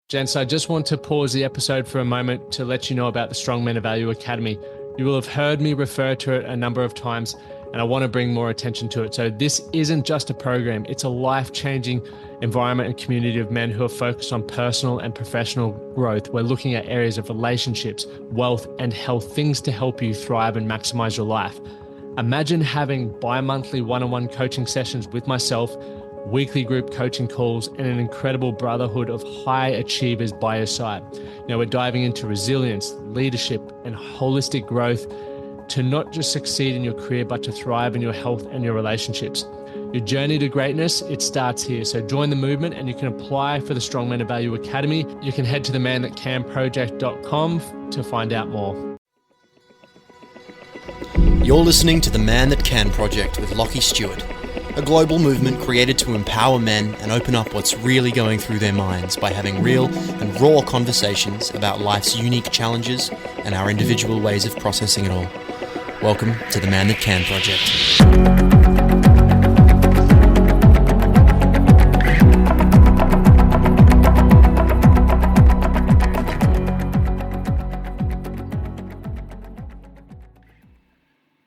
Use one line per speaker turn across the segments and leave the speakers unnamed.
Gents, I just want to pause the episode for a moment to let you know about the Strong Men of Value Academy. You will have heard me refer to it a number of times, and I want to bring more attention to it. So this isn't just a program, it's a life-changing environment and community of men who are focused on personal and professional growth. We're looking at areas of relationships, wealth, and health, things to help you thrive and maximize your life. Imagine having bi-monthly one-on-one coaching sessions with myself, weekly group coaching calls, and an incredible brotherhood of high achievers by your side. Now we're diving into resilience, leadership, and holistic growth to not just succeed in your career, but to thrive in your health and your relationships. Your journey to greatness, it starts here. So join the movement and you can apply for the Strong Men of Value Academy. You can head to themanthatcanproject.com to find out more.
You're listening to The Man That Can Project with Lachlan Stuart, a global movement created to empower men and open up what's really going through their minds by having real and raw conversations about life's unique challenges and our individual ways of processing it all. Welcome to The Man That Can Project.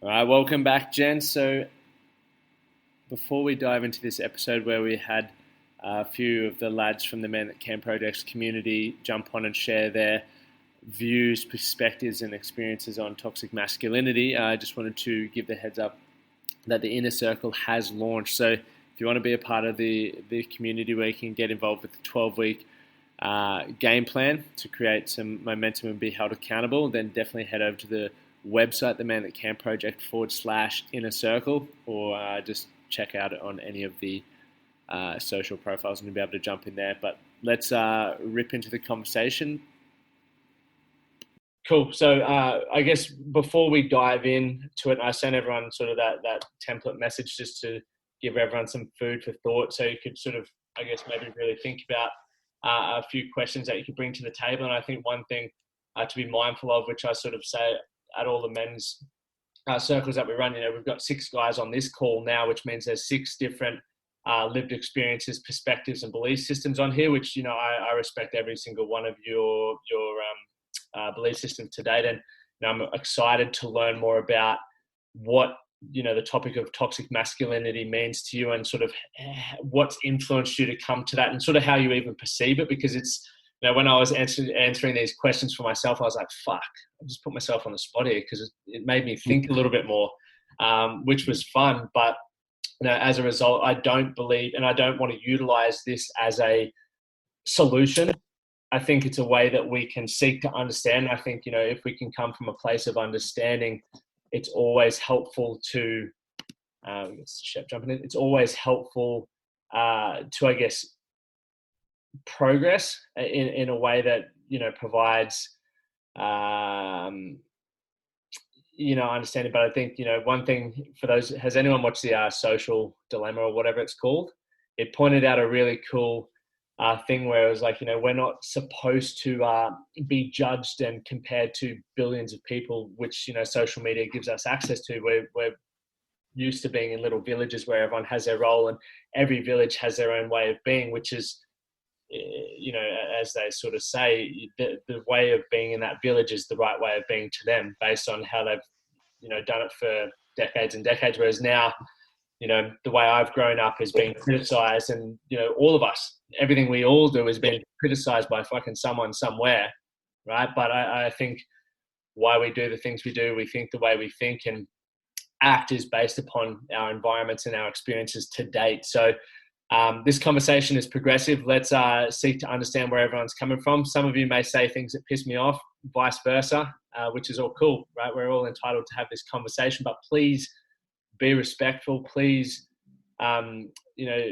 All right, welcome back, gents. So before we dive into this episode where we had a few of the lads from the Man That Can Project's community jump on and share their views, perspectives, and experiences on toxic masculinity, I just wanted to give the heads up that the Inner Circle has launched. So if you want to be a part of the community where you can get involved with the 12-week game plan to create some momentum and be held accountable, then definitely head over to the website, the Man That Can Project /Inner Circle, or just check out it on any of the social profiles and you'll be able to jump in there. But let's rip into the conversation. Cool. So I guess before we dive into it, I sent everyone sort of that template message just to give everyone some food for thought, so you could sort of, I guess, maybe really think about a few questions that you could bring to the table. And I think one thing to be mindful of, which I sort of say at all the men's circles that we run, we've got 6 guys on this call now, which means there's 6 different lived experiences, perspectives, and belief systems on here, which, I respect every single one of your belief system to date. And I'm excited to learn more about what, the topic of toxic masculinity means to you and sort of what's influenced you to come to that and sort of how you even perceive it, because it's, when I was answering these questions for myself, I was like, fuck, I just put myself on the spot here, because it made me think a little bit more, which was fun. But, as a result, I don't believe, and I don't want to utilize this as a solution. I think it's a way that we can seek to understand. I think, if we can come from a place of understanding, it's always helpful to, it's always helpful to, I guess, progress in a way that provides understanding. But I think one thing for those, has anyone watched the Social Dilemma or whatever it's called? It pointed out a really cool thing where it was like, we're not supposed to be judged and compared to billions of people, which social media gives us access to. We're used to being in little villages where everyone has their role and every village has their own way of being, which is, as they sort of say, the way of being in that village is the right way of being to them, based on how they've, done it for decades and decades. Whereas now, the way I've grown up is being criticized, and, all of us, everything we all do is being criticized by fucking someone somewhere, right? But I think why we do the things we do, we think the way we think and act, is based upon our environments and our experiences to date. So this conversation is progressive. Let's seek to understand where everyone's coming from. Some of you may say things that piss me off, vice versa, which is all cool, right? We're all entitled to have this conversation, but please be respectful. Please,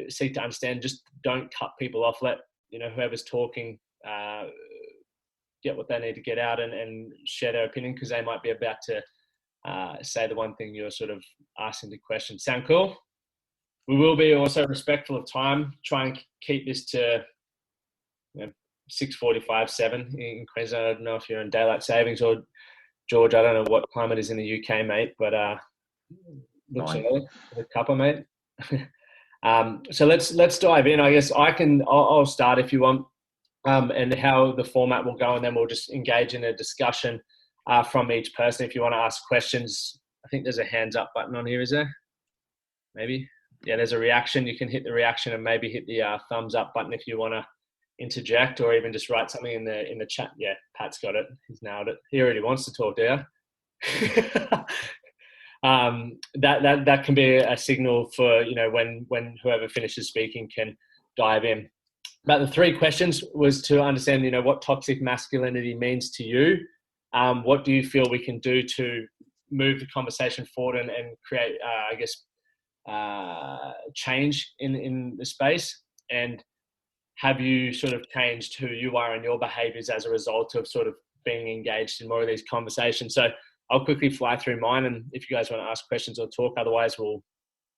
seek to understand. Just don't cut people off. Let, whoever's talking get what they need to get out and share their opinion, because they might be about to say the one thing you're sort of asking the question. Sound cool? We will be also respectful of time. Try and keep this to 6:45, 7 in Queensland. I don't know if you're in daylight savings, or George, I don't know what climate is in the UK, mate, but looks early for the cuppa, mate. So let's dive in. I guess I'll start if you want. and how the format will go, and then we'll just engage in a discussion from each person. If you want to ask questions, I think there's a hands up button on here, is there? Maybe. Yeah, there's a reaction. You can hit the reaction and maybe hit the thumbs up button if you want to interject, or even just write something in the chat. Yeah, Pat's got it. He's nailed it. He already wants to talk, there. That can be a signal for, when whoever finishes speaking can dive in. But the 3 questions was to understand, what toxic masculinity means to you. What do you feel we can do to move the conversation forward and create, change in the space? And have you sort of changed who you are and your behaviors as a result of sort of being engaged in more of these conversations? So I'll quickly fly through mine, and if you guys want to ask questions or talk, otherwise we'll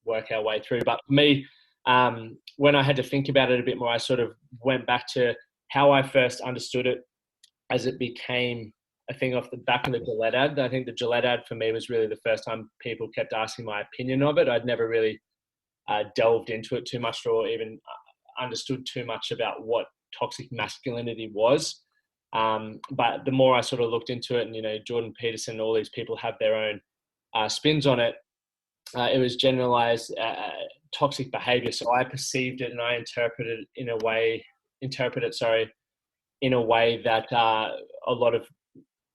work our way through. But for me, when I had to think about it a bit more, I sort of went back to how I first understood it as it became a thing off the back of the Gillette ad. I think the Gillette ad for me was really the first time people kept asking my opinion of it. I'd never really delved into it too much, or even understood too much about what toxic masculinity was. But the more I sort of looked into it, and, Jordan Peterson, all these people have their own spins on it. It was generalized toxic behavior. So I perceived it and I interpreted it in a way that a lot of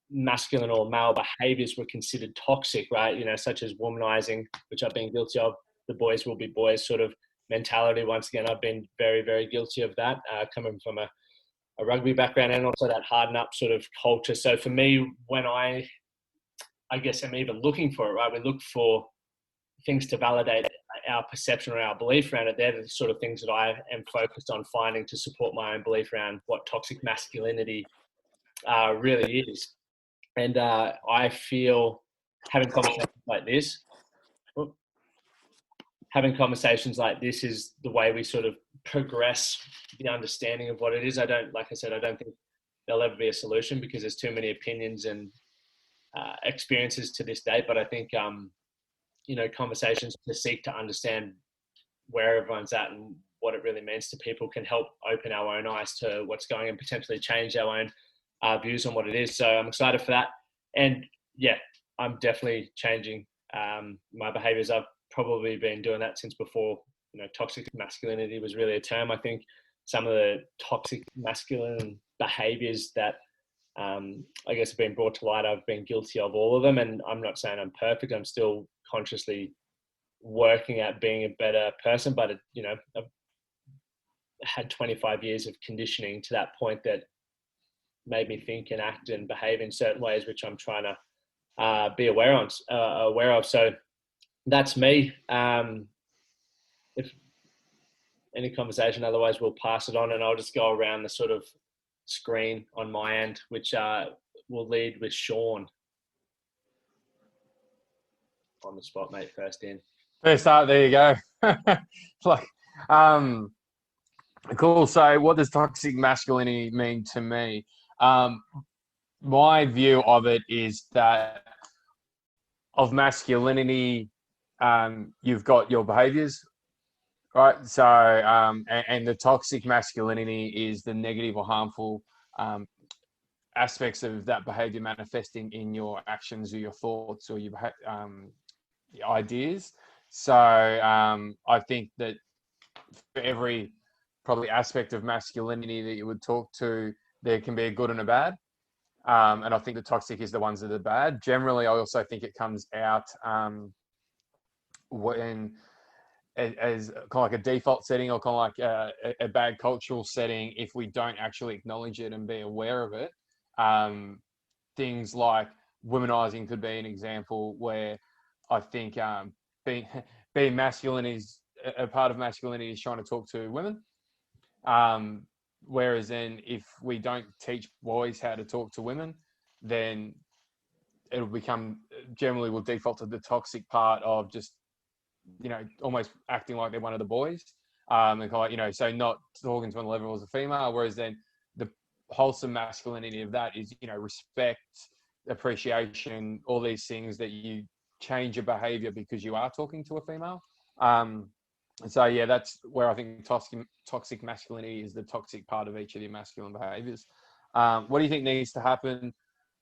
masculine or male behaviors were considered toxic, right? Such as womanizing, which I've been guilty of. The boys will be boys sort of mentality. Once again, I've been very, very guilty of that, coming from a rugby background, and also that harden up sort of culture. So for me, when I guess I'm even looking for it, right? We look for things to validate our perception or our belief around it. They're the sort of things that I am focused on finding to support my own belief around what toxic masculinity really is. And I feel having conversations like this is the way we sort of progress the understanding of what it is. I don't think there'll ever be a solution, because there's too many opinions and experiences to this date. But I think, conversations to seek to understand where everyone's at and what it really means to people can help open our own eyes to what's going and potentially change our own views on what it is. So I'm excited for that. And yeah, I'm definitely changing my behaviors. I've probably been doing that since before, toxic masculinity was really a term. I think some of the toxic masculine behaviors that I guess have been brought to light, I've been guilty of all of them. And I'm not saying I'm perfect. I'm still consciously working at being a better person, but I've had 25 years of conditioning to that point that made me think and act and behave in certain ways, which I'm trying to be aware of. So that's me. If any conversation, otherwise we'll pass it on, and I'll just go around the sort of screen on my end, which will lead with Sean. On the spot, mate. First in.
First up, there you go. Cool. So what does toxic masculinity mean to me? My view of it is that of masculinity, you've got your behaviors, right? So, and the toxic masculinity is the negative or harmful aspects of that behavior manifesting in your actions or your thoughts or your ideas. So I think that for every probably aspect of masculinity that you would talk to, there can be a good and a bad. And I think the toxic is the ones that are bad. Generally, I also think it comes out when as kind of like a default setting, or kind of like a bad cultural setting, if we don't actually acknowledge it and be aware of it. Things like womanizing could be an example where I think being masculine is a part of masculinity is trying to talk to women. Whereas then if we don't teach boys how to talk to women, then it'll become, generally will default to the toxic part of just, almost acting like they're one of the boys. And kind of, so not talking to them on the level as a female, whereas then the wholesome masculinity of that is, respect, appreciation, all these things that you change your behavior because you are talking to a female. So yeah, that's where I think toxic masculinity is the toxic part of each of the masculine behaviours. What do you think needs to happen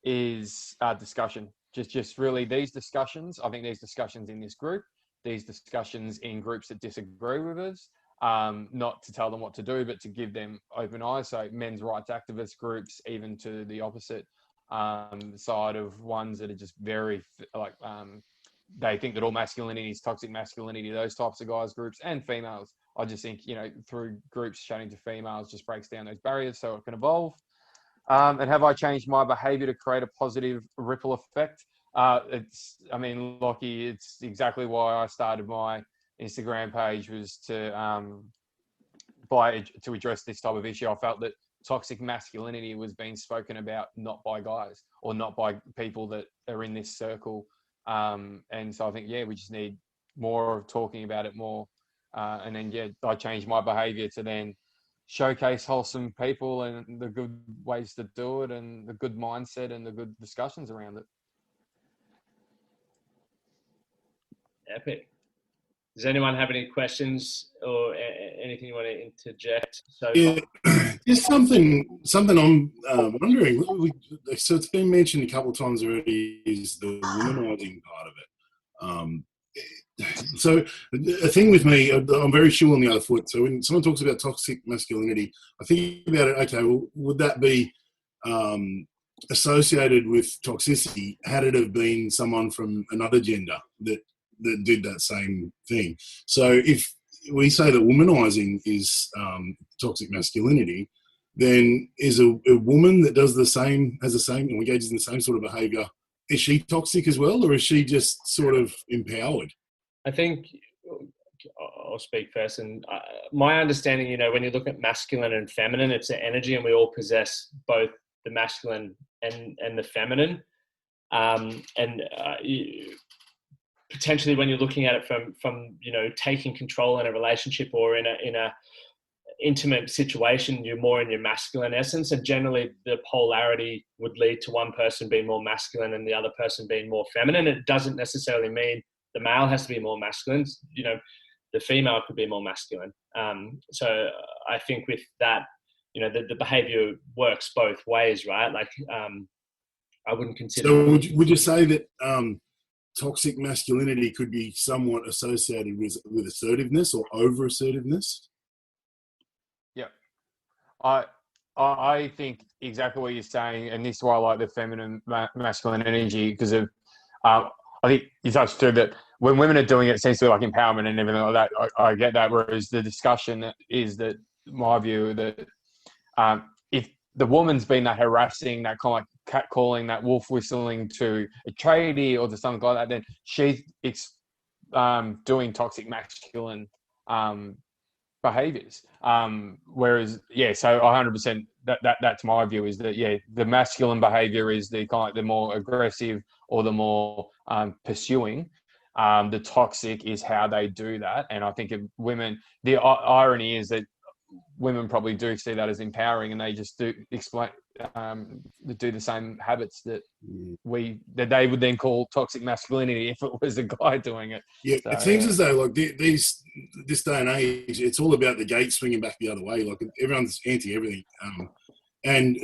is discussion. Just really these discussions. I think these discussions in this group, these discussions in groups that disagree with us, not to tell them what to do, but to give them open eyes. So men's rights activist groups, even to the opposite side of ones that are just very like they think that all masculinity is toxic masculinity, those types of guys groups, and females. I just think, through groups chatting to females just breaks down those barriers so it can evolve. And have I changed my behavior to create a positive ripple effect? Lockie, it's exactly why I started my Instagram page, was to address this type of issue. I felt that toxic masculinity was being spoken about not by guys or not by people that are in this circle. And so I think, we just need more of talking about it more. And then, I changed my behavior to then showcase wholesome people and the good ways to do it and the good mindset and the good discussions around it.
Epic. Does anyone have any questions or anything you want to interject?
Just something I'm wondering. So it's been mentioned a couple of times already, is the womanizing part of it. So a thing with me, I'm very sure on the other foot. So when someone talks about toxic masculinity, I think about it, okay, well, would that be associated with toxicity had it have been someone from another gender that did that same thing? So if we say that womanizing is toxic masculinity, then is a woman that does the same, has the same, or engages in the same sort of behaviour, is she toxic as well, or is she just sort of empowered?
I think I'll speak first. And my understanding, when you look at masculine and feminine, it's an energy, and we all possess both the masculine and the feminine. Potentially when you're looking at it from taking control in a relationship or in a intimate situation, you're more in your masculine essence, and generally the polarity would lead to one person being more masculine and the other person being more feminine. It doesn't necessarily mean the male has to be more masculine. The female could be more masculine. So I think with that, the behavior works both ways, right? Like I wouldn't consider.
So would you say that toxic masculinity could be somewhat associated with assertiveness or over assertiveness?
Yeah, I think exactly what you're saying, and this is why I like the feminine masculine energy, because of I think you touched too that when women are doing it, it seems to be like empowerment and everything like that. I get that, whereas the discussion is that my view that if the woman's been that harassing, that kind of like catcalling, that wolf whistling to a tradie or to something like that, then she's doing toxic masculine behaviors. Whereas, so 100% that's my view, is that, the masculine behavior is the kind of like the more aggressive or the more pursuing. The toxic is how they do that. And I think if women, the irony is that women probably do see that as empowering, and they just do do the same habits that they would then call toxic masculinity if it was a guy doing it.
Yeah, so, it seems as though like this day and age, it's all about the gate swinging back the other way. Like everyone's anti everything, and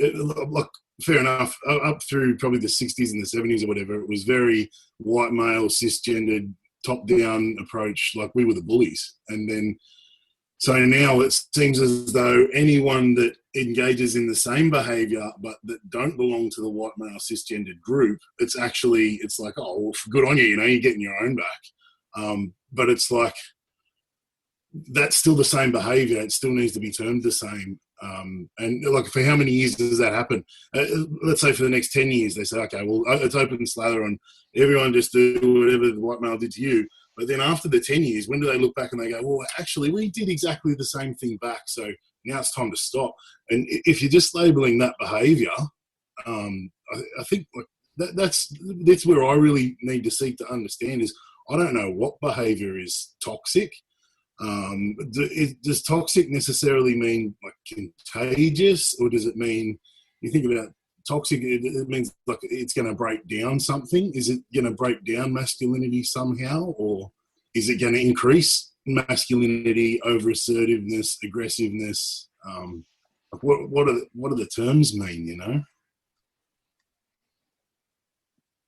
fair enough. Up through probably the 60s and the 70s or whatever, it was very white male, cisgendered, top down approach. Like we were the bullies, and then. So now it seems as though anyone that engages in the same behaviour but that don't belong to the white male cisgendered group, it's like, oh, well, good on you, you're getting your own back. But it's like, that's still the same behaviour. It still needs to be termed the same. And like, for how many years does that happen? Let's say for the next 10 years, they say, okay, well, it's open slather on everyone, just do whatever the white male did to you. But then after the 10 years, when do they look back and they go, well, actually, we did exactly the same thing back, so now it's time to stop. And if you're just labelling that behaviour, I think that's where I really need to seek to understand is, I don't know what behaviour is toxic. Does toxic necessarily mean like contagious, or does it mean, you think about toxic, it means like it's going to break down something? Is it going to break down masculinity somehow, or is it going to increase masculinity, over assertiveness, aggressiveness. Like what do the terms mean? You know.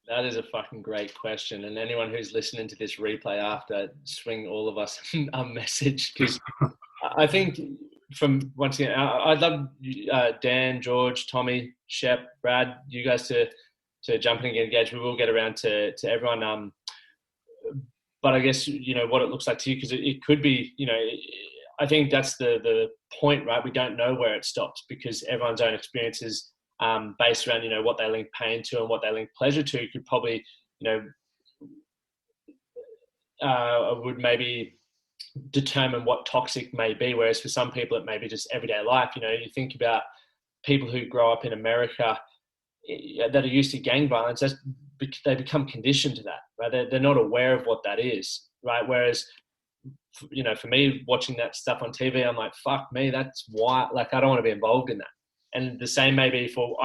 That is a fucking great question. And anyone who's listening to this replay after, swing all of us a message, because I think once again, I'd love Dan, George, Tommy, Shep, Brad, you guys to jump in and get engaged. We will get around to everyone. But I guess, what it looks like to you, because it could be, I think that's the point, right? We don't know where it stops because everyone's own experiences based around, what they link pain to and what they link pleasure to could probably, would maybe determine what toxic may be. Whereas for some people, it may be just everyday life. You think about people who grow up in America that are used to gang violence, they become conditioned to that, right? They're not aware of what that is, right? Whereas, for me, watching that stuff on TV, I'm like, fuck me, that's why, like, I don't want to be involved in that. And the same may be for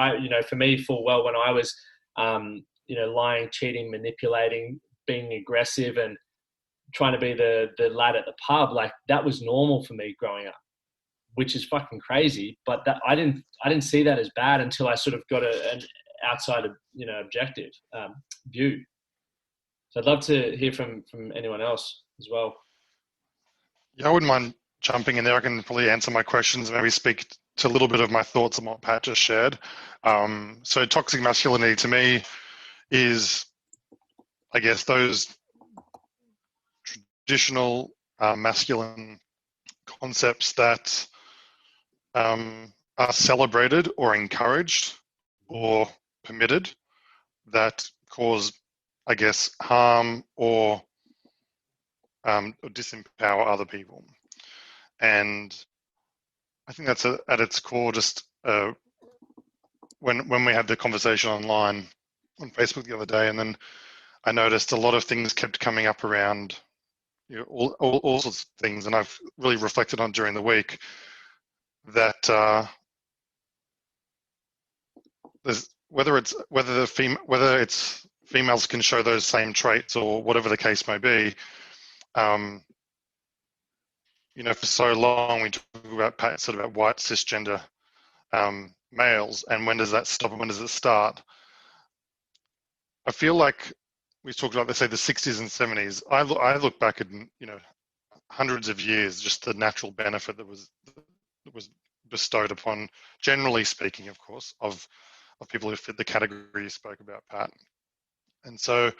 me, full well, when I was, lying, cheating, manipulating, being aggressive and trying to be the lad at the pub, like that was normal for me growing up, which is fucking crazy. But that I didn't see that as bad until I sort of got an outside, objective view. So I'd love to hear from anyone else as well.
Yeah, I wouldn't mind jumping in there. I can probably answer my questions and maybe speak to a little bit of my thoughts on what Pat just shared. So toxic masculinity to me is, I guess, those traditional masculine concepts that are celebrated or encouraged or permitted that cause, I guess, harm or disempower other people. And I think that's at its core just when we had the conversation online on Facebook the other day, and then I noticed a lot of things kept coming up around all sorts of things, and I've really reflected on during the week that there's whether it's females can show those same traits or whatever the case may be. For so long we talk about Pat said about white cisgender males, and when does that stop and when does it start? I feel like we talked about, let's say, the 60s and 70s. I look back at hundreds of years, just the natural benefit that was bestowed upon, generally speaking, of course, of people who fit the category you spoke about, Pat. And so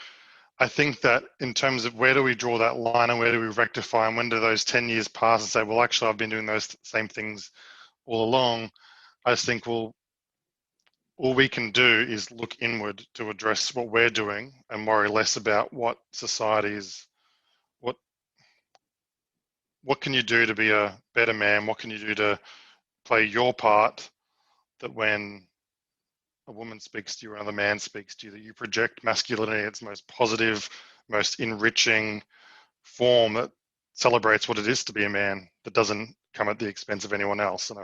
I think that in terms of where do we draw that line and where do we rectify, and when do those 10 years pass and say, well, actually, I've been doing those same things all along, I just think, well, all we can do is look inward to address what we're doing and worry less about what society is, what can you do to be a better man? What can you do to play your part, that when a woman speaks to you or another man speaks to you, that you project masculinity in its most positive, most enriching form that celebrates what it is to be a man, that doesn't come at the expense of anyone else. And I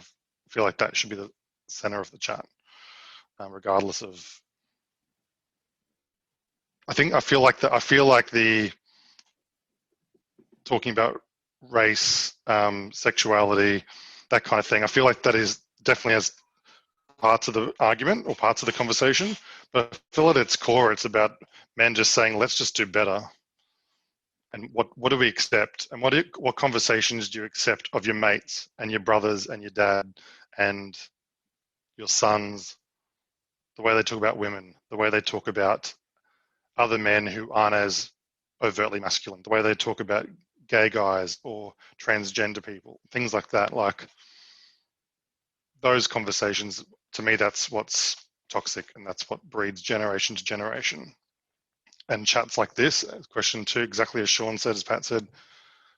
feel like that should be the center of the chat, regardless of. I feel like the talking about race, sexuality, that kind of thing, I feel like that is definitely has parts of the argument or parts of the conversation, but I feel at its core it's about men just saying, let's just do better. And what do we accept, and what conversations do you accept of your mates and your brothers and your dad and your sons, the way they talk about women, the way they talk about other men who aren't as overtly masculine, the way they talk about gay guys or transgender people, things like that. Like those conversations, to me, that's what's toxic, and that's what breeds generation to generation. And chats like this, question 2, exactly as Sean said, as Pat said,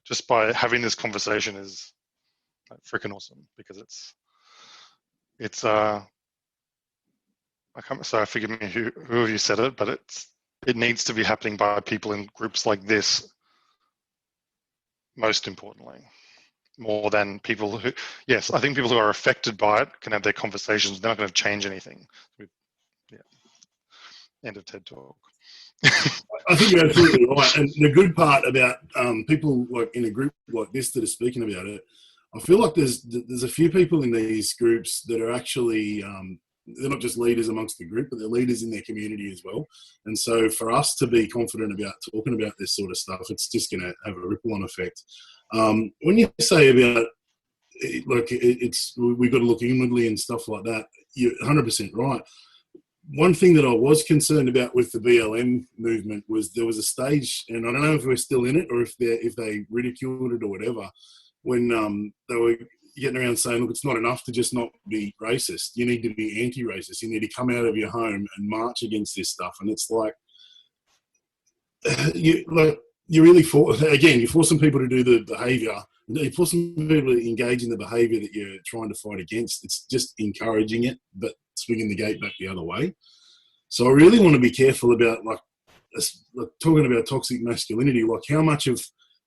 just by having this conversation is freaking awesome, because it's I can't, sorry, forgive me who of you said it, but it needs to be happening by people in groups like this, most importantly, more than people who, yes, I think people who are affected by it can have their conversations. They're not going to change anything. Yeah. End of TED Talk.
I think you're absolutely right. And the good part about people like in a group like this that are speaking about it, I feel like there's a few people in these groups that are actually they're not just leaders amongst the group, but they're leaders in their community as well. And so for us to be confident about talking about this sort of stuff, it's just going to have a ripple-on effect. When you say about we've got to look inwardly and stuff like that, you're 100% right. One thing that I was concerned about with the BLM movement was there was a stage, and I don't know if we're still in it or if they ridiculed it or whatever, when they were getting around saying, look, it's not enough to just not be racist. You need to be anti-racist. You need to come out of your home and march against this stuff. And it's like, you're forcing people to do the behaviour. You're forcing people to engage in the behaviour that you're trying to fight against. It's just encouraging it, but swinging the gate back the other way. So I really want to be careful about like talking about toxic masculinity, like how much of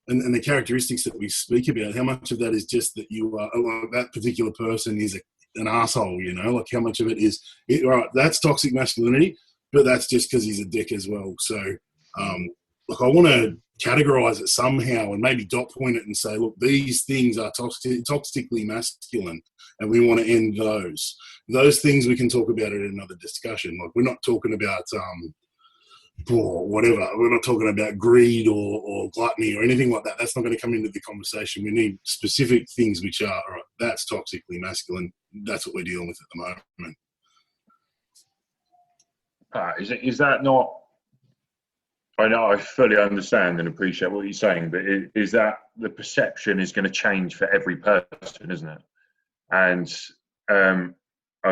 and the characteristics that we speak about, how much of that is just that you are like that particular person is an asshole, you know, like how much of it is right, that's toxic masculinity, but that's just because he's a dick as well. So I want to categorize it somehow and maybe dot point it and say, look, these things are toxically masculine and we want to end those. Those things we can talk about in another discussion. Like we're not talking about or whatever. We're not talking about greed or gluttony or anything like that. That's not going to come into the conversation. We need specific things which are, all right, that's toxically masculine. That's what we're dealing with at the moment.
Is that not, I know I fully understand and appreciate what you're saying, but is that the perception is going to change for every person, isn't it? And I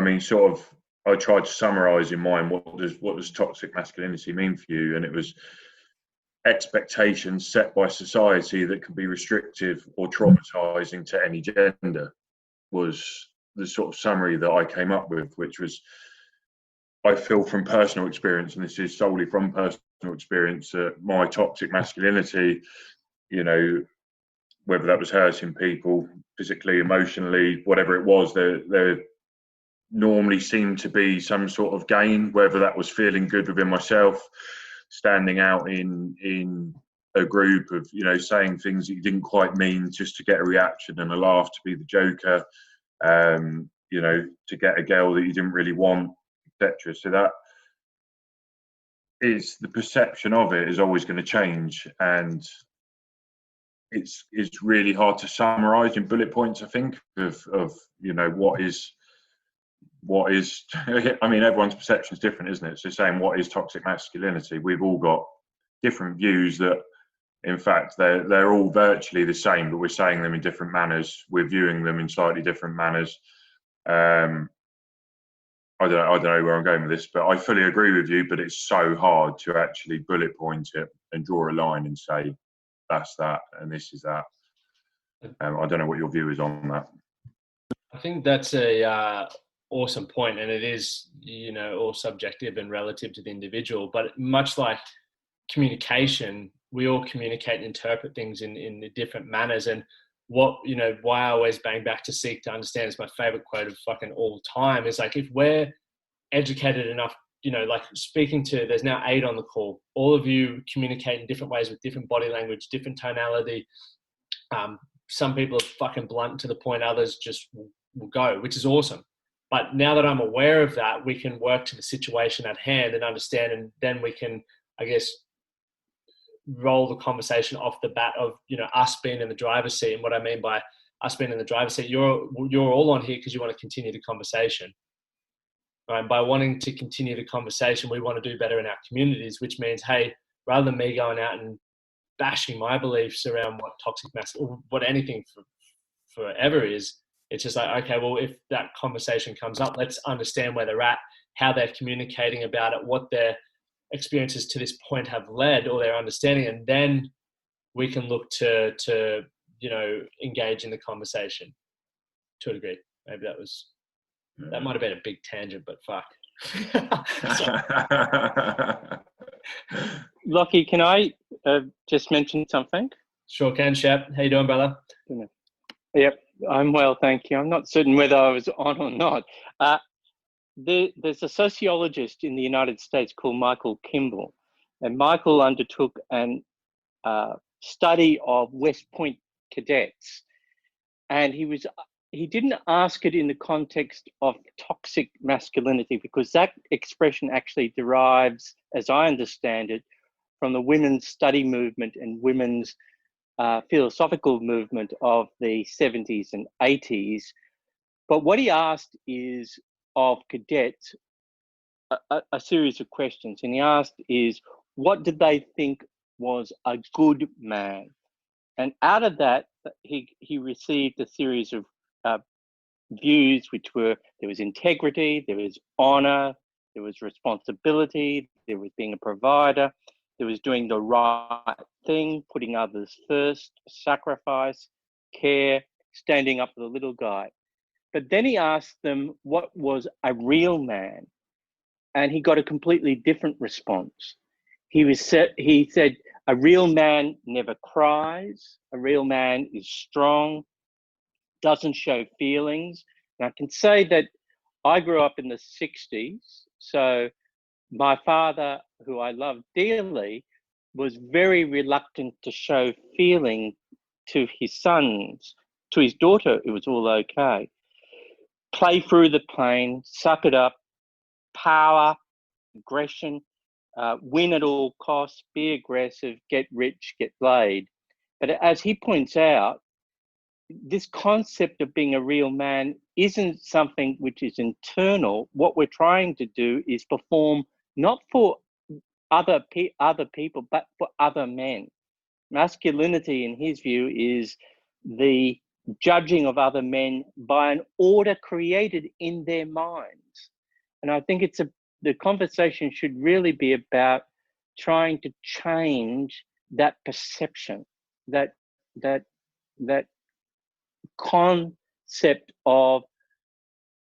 mean, sort of, I tried to summarise in mind what does toxic masculinity mean for you, and it was expectations set by society that can be restrictive or traumatising to any gender, was the sort of summary that I came up with, which was, I feel from personal experience, and this is solely from personal experience, my toxic masculinity, you know, whether that was hurting people physically, emotionally, whatever it was, there normally seemed to be some sort of gain, whether that was feeling good within myself, standing out in a group of, you know, saying things that you didn't quite mean just to get a reaction and a laugh, to be the joker, you know, to get a girl that you didn't really want, etc. So that is, the perception of it is always going to change, and it's really hard to summarize in bullet points, I think, of you know, what is I mean, everyone's perception is different, isn't it? So saying what is toxic masculinity, we've all got different views that, in fact, they're all virtually the same, but we're saying them in different manners. We're viewing them in slightly different manners. I don't know where I'm going with this, but I fully agree with you, but it's so hard to actually bullet point it and draw a line and say, that's that, and this is that. I don't know what your view is on that.
I think that's a awesome point, and it is, you know, all subjective and relative to the individual, but much like communication, we all communicate and interpret things in different manners. And what, you know, why I always bang back to seek to understand is my favorite quote of fucking all time, is like, if we're educated enough, you know, like speaking to, there's now 8 on the call, all of you communicate in different ways with different body language, different tonality. Some people are fucking blunt to the point, others just will go, which is awesome. But now that I'm aware of that, we can work to the situation at hand and understand, and then we can, I guess, roll the conversation off the bat of, you know, us being in the driver's seat. And what I mean by us being in the driver's seat, you're all on here because you want to continue the conversation. Right? And by wanting to continue the conversation, we want to do better in our communities, which means, hey, rather than me going out and bashing my beliefs around what toxic masculinity, or what anything forever is, it's just like, okay, well, if that conversation comes up, let's understand where they're at, how they're communicating about it, what their experiences to this point have led, or their understanding, and then we can look to you know, engage in the conversation to a degree. Maybe that might have been a big tangent, but fuck.
Lockie, can I just mention something?
Sure can, Shep. How you doing, brother?
Yep, I'm well, thank you. I'm not certain whether I was on or not. There's a sociologist in the United States called Michael Kimball, And Michael undertook an study of West Point cadets, and he didn't ask it in the context of toxic masculinity, because that expression actually derives, as I understand it, from the women's study movement and women's philosophical movement of the 70s and 80s. But what he asked is of cadets a series of questions, and he asked is, what did they think was a good man? And out of that, he received a series of views, which were, there was integrity, there was honor, there was responsibility, there was being a provider, there was doing the right thing, putting others first, sacrifice, care, standing up for the little guy. But then he asked them what was a real man, and he got a completely different response. He said, a real man never cries, a real man is strong, doesn't show feelings. And I can say that I grew up in the 60s, so my father, who I loved dearly, was very reluctant to show feeling to his sons. To his daughter, it was all okay. Play through the pain, suck it up, power, aggression, win at all costs, be aggressive, get rich, get laid. But as he points out, this concept of being a real man isn't something which is internal. What we're trying to do is perform not for other people, but for other men. Masculinity, in his view, is the judging of other men by an order created in their minds. And I think the conversation should really be about trying to change that perception, that concept of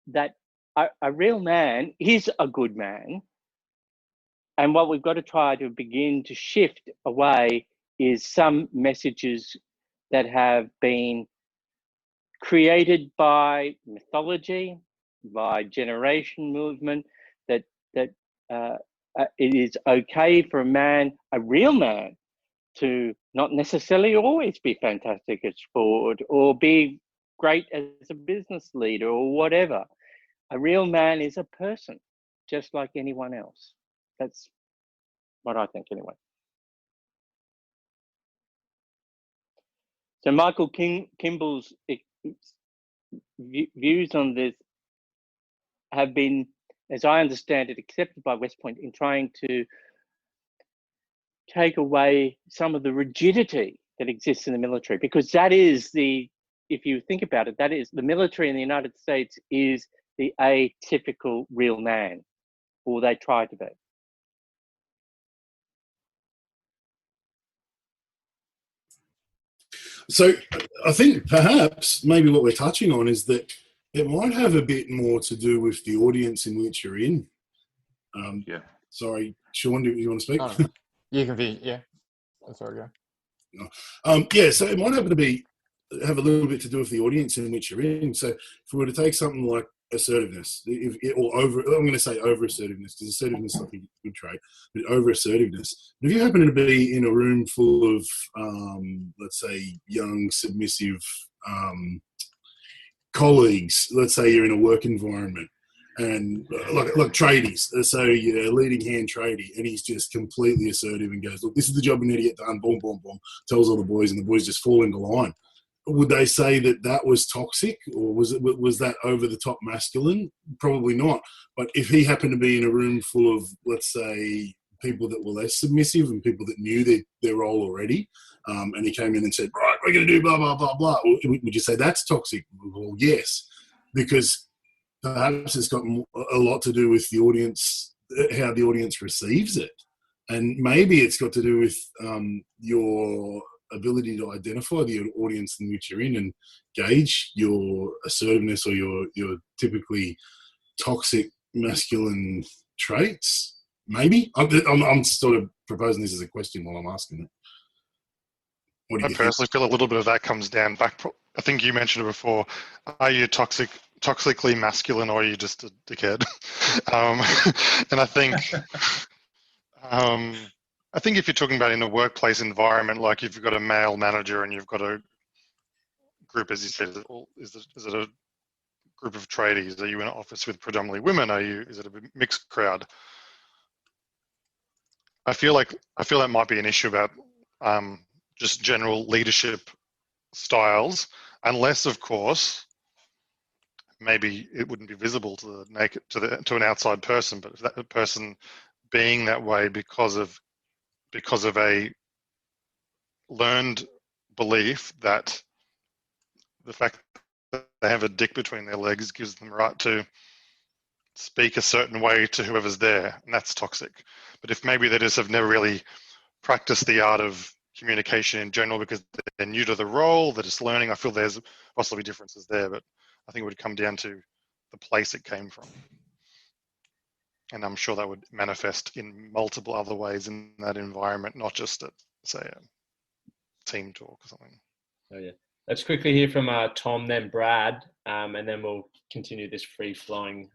that a real man is a good man. And what we've got to try to begin to shift away is some messages that have been created by mythology, by generation movement, that it is okay for a man, a real man, to not necessarily always be fantastic at sport or be great as a business leader or whatever. A real man is a person, just like anyone else. That's what I think anyway. So Michael Kimball's views on this have been, as I understand it, accepted by West Point in trying to take away some of the rigidity that exists in the military, because that is if you think about it, that is the military in the United States is the atypical real man, or they try to be.
So I think perhaps maybe what we're touching on is that it might have a bit more to do with the audience in which you're in.
Yeah.
Sorry, Sean, do you want to speak?
Oh, no. You can be, yeah. That's all right,
go. Yeah, so it might happen to have a little bit to do with the audience in which you're in. So if we were to take something like assertiveness, I'm going to say over assertiveness, because assertiveness is like a good trait, but over assertiveness. If you happen to be in a room full of, let's say, young, submissive colleagues, let's say you're in a work environment, and like tradies, so you're a leading hand tradie, and he's just completely assertive and goes, look, this is the job we need to get done, boom, boom, boom, tells all the boys, and the boys just fall into line. Would they say that was toxic, or was that over the top masculine? Probably not. But if he happened to be in a room full of, let's say, people that were less submissive and people that knew their role already, and he came in and said, right, we're going to do blah, blah, blah, blah, would you say that's toxic? Well, yes, because perhaps it's got a lot to do with the audience, how the audience receives it. And maybe it's got to do with your ability to identify the audience in which you're in and gauge your assertiveness or your typically toxic masculine traits. Maybe I'm sort of proposing this as a question while I'm asking it. What do you think?
I personally feel a little bit of that comes down back. I think you mentioned it before. Are you toxically masculine, or are you just a dickhead? And I think I think if you're talking about in a workplace environment, like if you've got a male manager and you've got a group, as you said, is it a group of tradies? Are you in an office with predominantly women? Is it a mixed crowd? I feel that might be an issue about just general leadership styles, unless, of course, maybe it wouldn't be visible to to an outside person, but if that person being that way because of a learned belief that the fact that they have a dick between their legs gives them the right to speak a certain way to whoever's there, and that's toxic. But if maybe they just have never really practiced the art of communication in general because they're new to the role, they're just learning, I feel there's possibly differences there, but I think it would come down to the place it came from. And I'm sure that would manifest in multiple other ways in that environment, not just at, say, a team talk or something.
Oh, yeah. Let's quickly hear from Tom, then Brad, and then we'll continue this free-flowing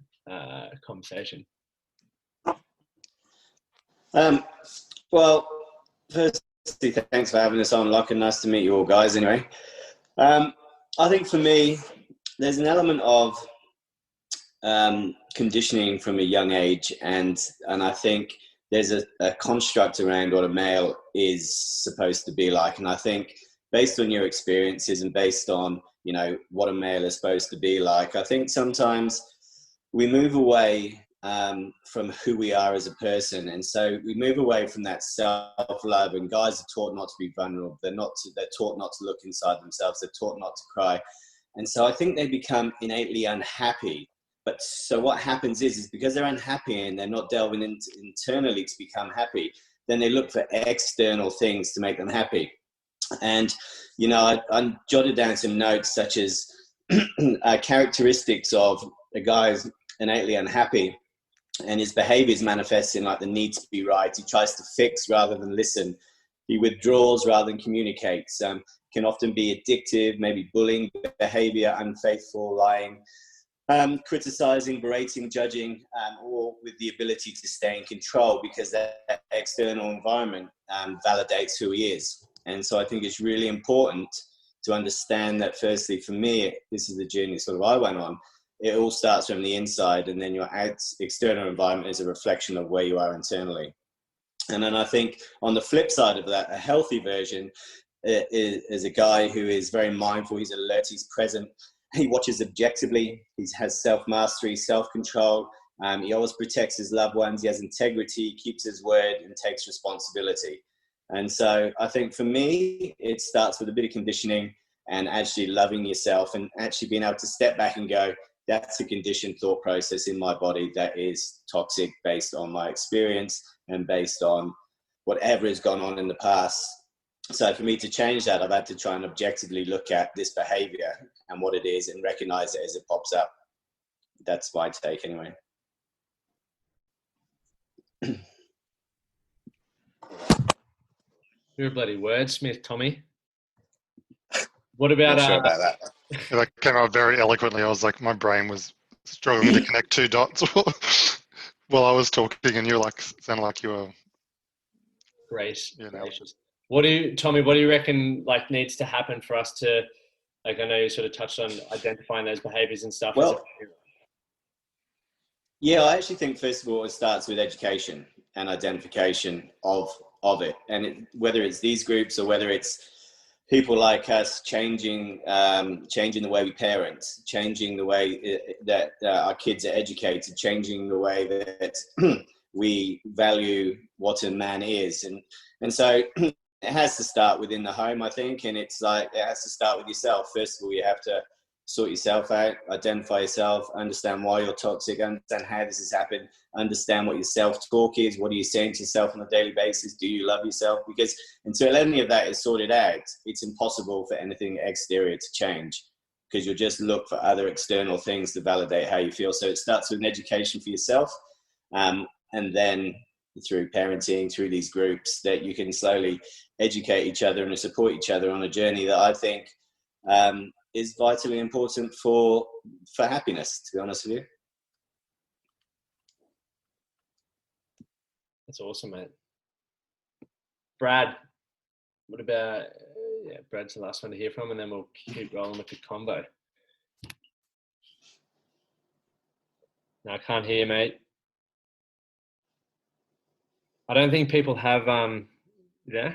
conversation.
Well, firstly, thanks for having us on, Lachlan. Nice to meet you all, guys, anyway. I think for me, there's an element of conditioning from a young age, and I think there's a construct around what a male is supposed to be like. And I think based on your experiences and based on, you know, what a male is supposed to be like, I think sometimes we move away from who we are as a person. And so we move away from that self-love, and guys are taught not to be vulnerable. They're taught not to look inside themselves. They're taught not to cry. And so I think they become innately unhappy. But so what happens is because they're unhappy and they're not delving into internally to become happy, then they look for external things to make them happy. And, you know, I jotted down some notes such as characteristics of a guy who's innately unhappy, and his behaviours manifest in like the need to be right. He tries to fix rather than listen. He withdraws rather than communicates. Can often be addictive, maybe bullying behaviour, unfaithful, lying, criticizing, berating, judging, or with the ability to stay in control because that external environment validates who he is. And so I think it's really important to understand that, firstly, for me, this is the journey sort of I went on. It all starts from the inside, and then your external environment is a reflection of where you are internally. And then I think on the flip side of that, a healthy version is a guy who is very mindful, he's alert, he's present, he watches objectively, he has self-mastery, self-control, he always protects his loved ones, he has integrity, keeps his word, and takes responsibility. And so I think for me, it starts with a bit of conditioning and actually loving yourself and actually being able to step back and go, that's a conditioned thought process in my body that is toxic based on my experience and based on whatever has gone on in the past. So for me to change that, I've had to try and objectively look at this behavior and what it is and recognize it as it pops up. That's my take anyway.
You're a bloody wordsmith, Tommy. What about...
Not sure about that.
That came out very eloquently. I was like, my brain was struggling to connect two dots while I was talking, and you're like, sounded like you were...
Gracious.
You know.
Tommy, what do you reckon like needs to happen for us to, like, I know you sort of touched on identifying those behaviors and stuff.
Well, yeah, I actually think first of all, it starts with education and identification of it. And whether it's these groups or whether it's people like us changing the way we parent, changing the way that our kids are educated, changing the way that we value what a man is. And so it has to start within the home, I think. And it's like, it has to start with yourself. First of all, you have to sort yourself out, identify yourself, understand why you're toxic, understand how this has happened, understand what your self-talk is. What are you saying to yourself on a daily basis? Do you love yourself? Because until any of that is sorted out, it's impossible for anything exterior to change, because you'll just look for other external things to validate how you feel. So it starts with an education for yourself, and then through parenting, through these groups, that you can slowly educate each other and support each other on a journey that I think is vitally important for happiness, to be honest with you.
That's awesome, mate. Brad, what about, Brad's the last one to hear from, and then we'll keep rolling with the combo. No, I can't hear, mate. I don't think people have, yeah.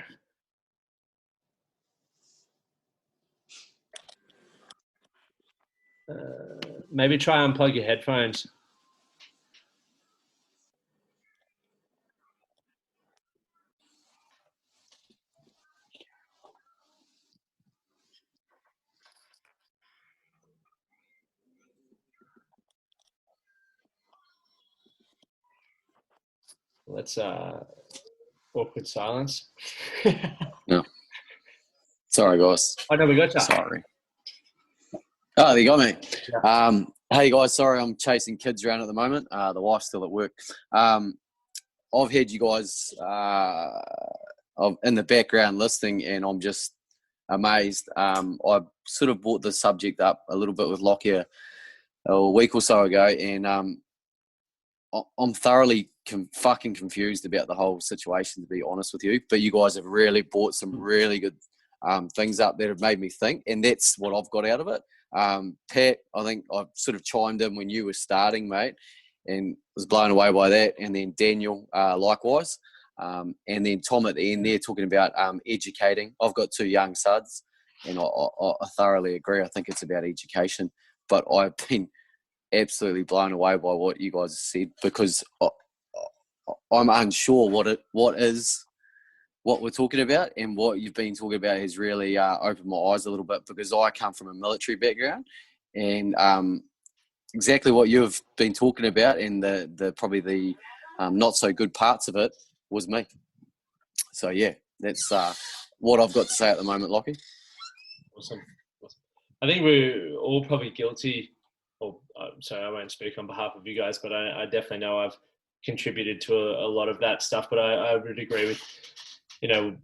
Maybe try unplug your headphones. Let's awkward silence.
No. Sorry, guys.
Oh no, we got you.
Sorry. Oh, there you go, mate.
Yeah.
Hey, guys. Sorry, I'm chasing kids around at the moment. The wife's still at work. I've had you guys in the background listening, and I'm just amazed. I sort of brought the subject up a little bit with Lachlan a week or so ago, and I'm thoroughly fucking confused about the whole situation, to be honest with you. But you guys have really brought some really good things up that have made me think, and that's what I've got out of it. Pat, I think I've sort of chimed in when you were starting, mate, and was blown away by that. And then Daniel, likewise. And then Tom at the end there talking about educating. I've got 2 young sons, and I thoroughly agree. I think it's about education. But I've been absolutely blown away by what you guys have said, because I'm unsure what we're talking about, and what you've been talking about has really opened my eyes a little bit, because I come from a military background, and exactly what you've been talking about, and the probably the not so good parts of it was me. So yeah, that's what I've got to say at the moment, Lockie.
Awesome. I think we're all probably guilty. Sorry, I won't speak on behalf of you guys, but I definitely know I've contributed to a lot of that stuff. But I would agree with,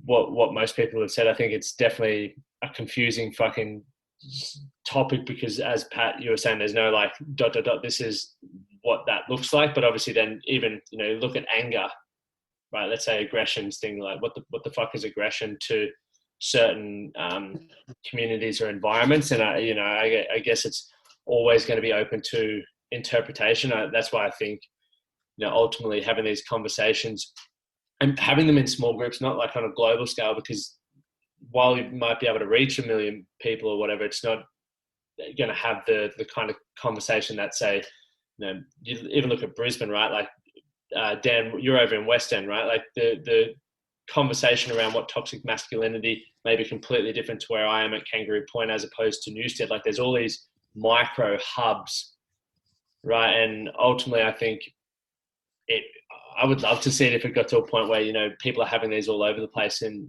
what most people have said. I think it's definitely a confusing fucking topic, because as Pat, you were saying, there's no like ... this is what that looks like. But obviously then even, look at anger, right? Let's say aggression's thing, like what the fuck is aggression to certain communities or environments? And I guess it's always going to be open to interpretation. That's why I think, ultimately having these conversations and having them in small groups, not like on a global scale, because while you might be able to reach 1 million people or whatever, it's not going to have the kind of conversation that, say, you even look at Brisbane, right? Like, Dan, you're over in West End, right? Like the conversation around what toxic masculinity may be completely different to where I am at Kangaroo Point as opposed to Newstead. Like there's all these micro hubs, right? And ultimately I think I would love to see it if it got to a point where, people are having these all over the place, and,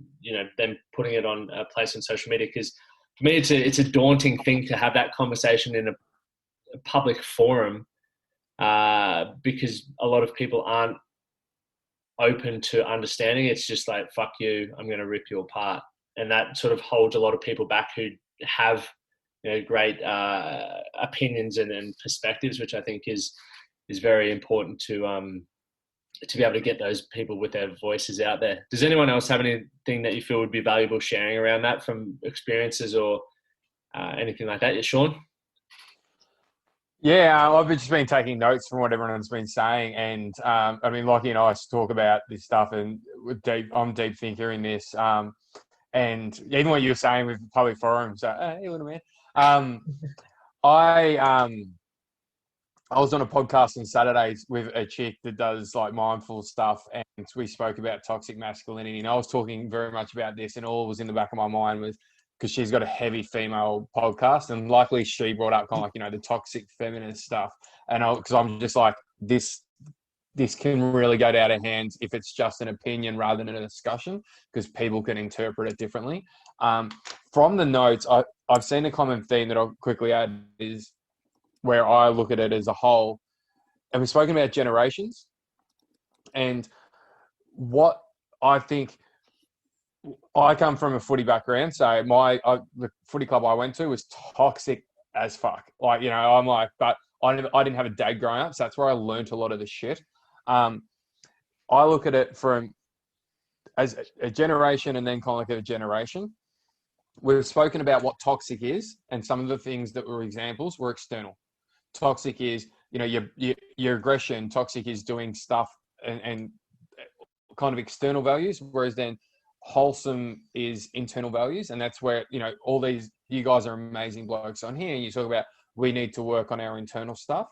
them putting it on a place on social media. Because for me, it's a daunting thing to have that conversation in a public forum, because a lot of people aren't open to understanding. It's just like, fuck you, I'm going to rip you apart. And that sort of holds a lot of people back who have, great opinions and perspectives, which I think is very important to be able to get those people with their voices out there. Does anyone else have anything that you feel would be valuable sharing around that from experiences or anything like that? Yeah, Sean?
Yeah, I've just been taking notes from what everyone's been saying, and Lockie and I talk about this stuff, and I'm deep thinker in this, and even what you were saying with public forums. Hey, little man. I was on a podcast on Saturdays with a chick that does like mindful stuff, and we spoke about toxic masculinity, and I was talking very much about this, and all was in the back of my mind was because she's got a heavy female podcast, and likely she brought up kind of like, the toxic feminist stuff, and because I'm just like, this can really go out of hand if it's just an opinion rather than a discussion, because people can interpret it differently. From the notes, I've seen a common theme that I'll quickly add is where I look at it as a whole, and we've spoken about generations, and what I think, I come from a footy background, so the footy club I went to was toxic as fuck. Like, I'm like, but I didn't have a dad growing up, so that's where I learned a lot of the shit. I look at it from as a generation and then kind of like a generation, we've spoken about what toxic is, and some of the things that were examples were external. Toxic is, your aggression. Toxic is doing stuff and kind of external values, whereas then wholesome is internal values. And that's where, all these, you guys are amazing blokes on here, and you talk about we need to work on our internal stuff.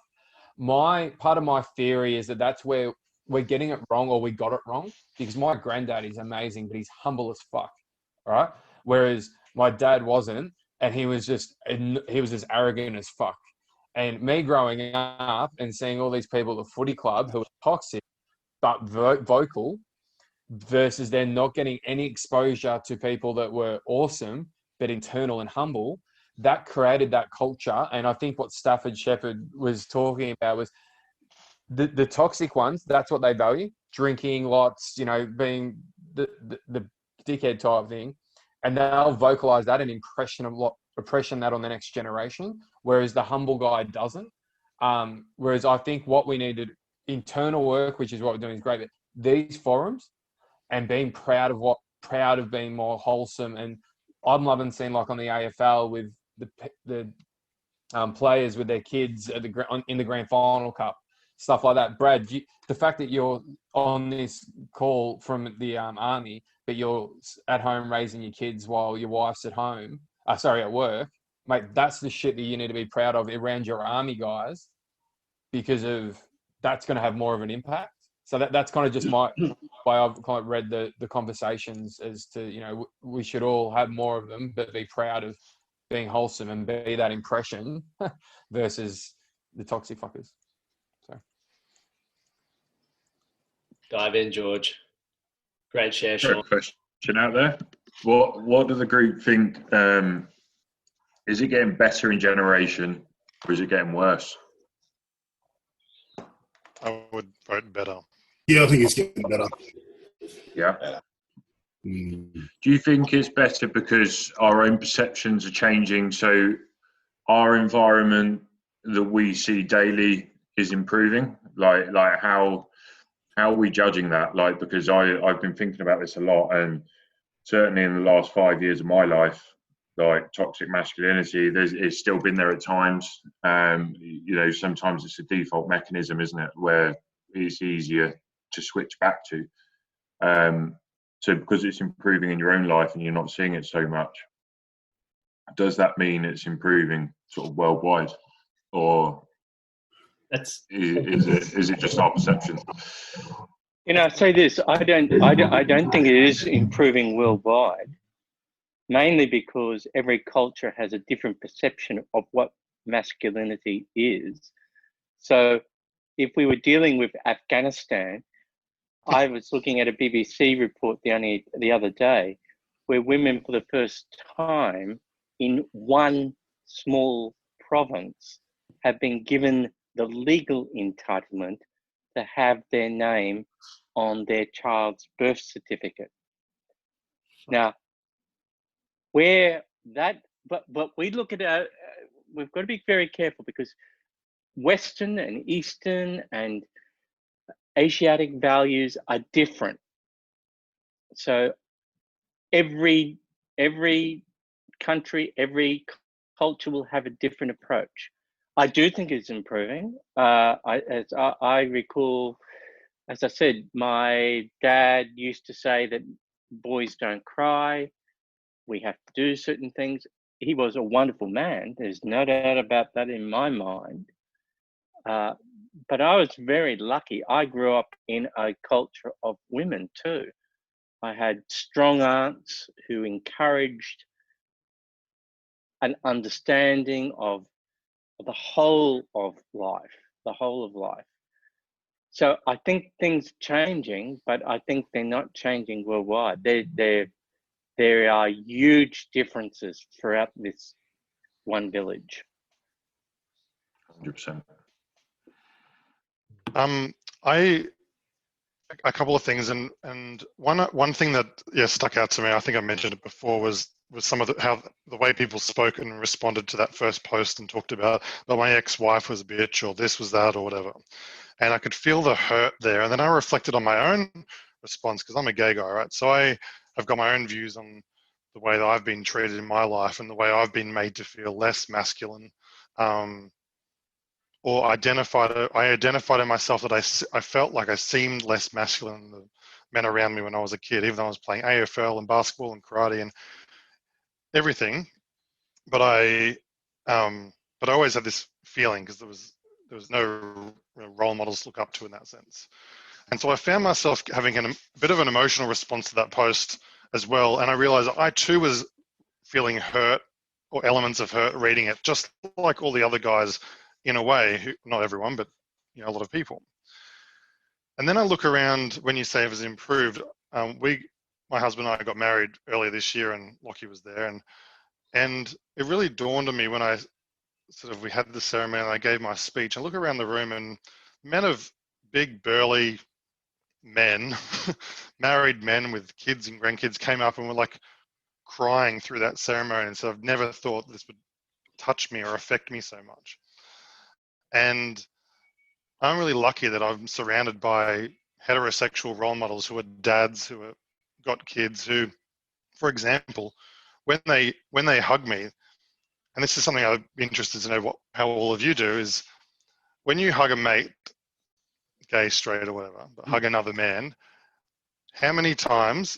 Part of my theory is that that's where we're getting it wrong, or we got it wrong, because my granddad is amazing, but he's humble as fuck. All right. Whereas my dad wasn't, and he was as arrogant as fuck. And me growing up and seeing all these people at the footy club who are toxic but vocal, versus then not getting any exposure to people that were awesome but internal and humble, that created that culture. And I think what Stafford Shepherd was talking about was the toxic ones. That's what they value: drinking lots, being the dickhead type thing, and they'll vocalize that and impression that on the next generation. Whereas the humble guy doesn't. Whereas I think what we needed, internal work, which is what we're doing, is great. But these forums and being proud of being more wholesome. And I'm loving seeing, like on the AFL with the players with their kids in the grand final cup, stuff like that. Brad, the fact that you're on this call from the army, but you're at home raising your kids while your wife's at work, mate, that's the shit that you need to be proud of around your army guys, because that's going to have more of an impact. So that's kind of just my way I've kind of read the conversations as to, we should all have more of them, but be proud of being wholesome and be that impression versus the toxic fuckers. So
dive in, George. Great share, Sean.
Great question out there. What does the group think? Is it getting better in generation, or is it getting worse?
I would vote better.
Yeah, I think it's getting better.
Yeah. Do you think it's better because our own perceptions are changing? So our environment that we see daily is improving. Like how are we judging that? Like, because I've been thinking about this a lot, and certainly in the last 5 years of my life, like toxic masculinity, it's still been there at times. Sometimes it's a default mechanism, isn't it, where it's easier to switch back to. So because it's improving in your own life and you're not seeing it so much, does that mean it's improving sort of worldwide, or is it just our perception?
I say this: I don't think it is improving worldwide. Mainly because every culture has a different perception of what masculinity is. So if we were dealing with Afghanistan, I was looking at a BBC report the other day where women for the first time in one small province have been given the legal entitlement to have their name on their child's birth certificate. Now, but we look at we've got to be very careful, because Western and Eastern and Asiatic values are different. So every country, every culture will have a different approach. I do think it's improving. As I recall, as I said, my dad used to say that boys don't cry. We have to do certain things. He was a wonderful man. There's no doubt about that in my mind. But I was very lucky. I grew up in a culture of women too. I had strong aunts who encouraged an understanding of the whole of life. So I think things are changing, but I think they're not changing worldwide. There are huge differences throughout this one village.
100%.
A couple of things, and one thing that stuck out to me, I think I mentioned it before, was some of how the way people spoke and responded to that first post and talked about my ex-wife was a bitch, or this was that, or whatever. And I could feel the hurt there. And then I reflected on my own response because I'm a gay guy, right? So I have got my own views on the way that I've been treated in my life and the way I've been made to feel less masculine, or I identified in myself that I felt like I seemed less masculine than the men around me when I was a kid, even though I was playing AFL and basketball and karate and everything. But I always had this feeling because there was no role models to look up to in that sense. And so I found myself having a bit of an emotional response to that post as well. And I realized I too was feeling hurt or elements of hurt reading it, just like all the other guys in a way, not everyone, but a lot of people. And then I look around when you say it was improved. My husband and I got married earlier this year and Lachie was there. And it really dawned on me when we had the ceremony and I gave my speech. I look around the room and men of big, burly men, married men with kids and grandkids came up and were like crying through that ceremony and said, I've never thought this would touch me or affect me so much. And I'm really lucky that I'm surrounded by heterosexual role models who are dads, who have got kids, who, for example, when they hug me, and this is something I'd be interested to know how all of you do, is when you hug a mate, gay, straight, or whatever, but hug another man, how many times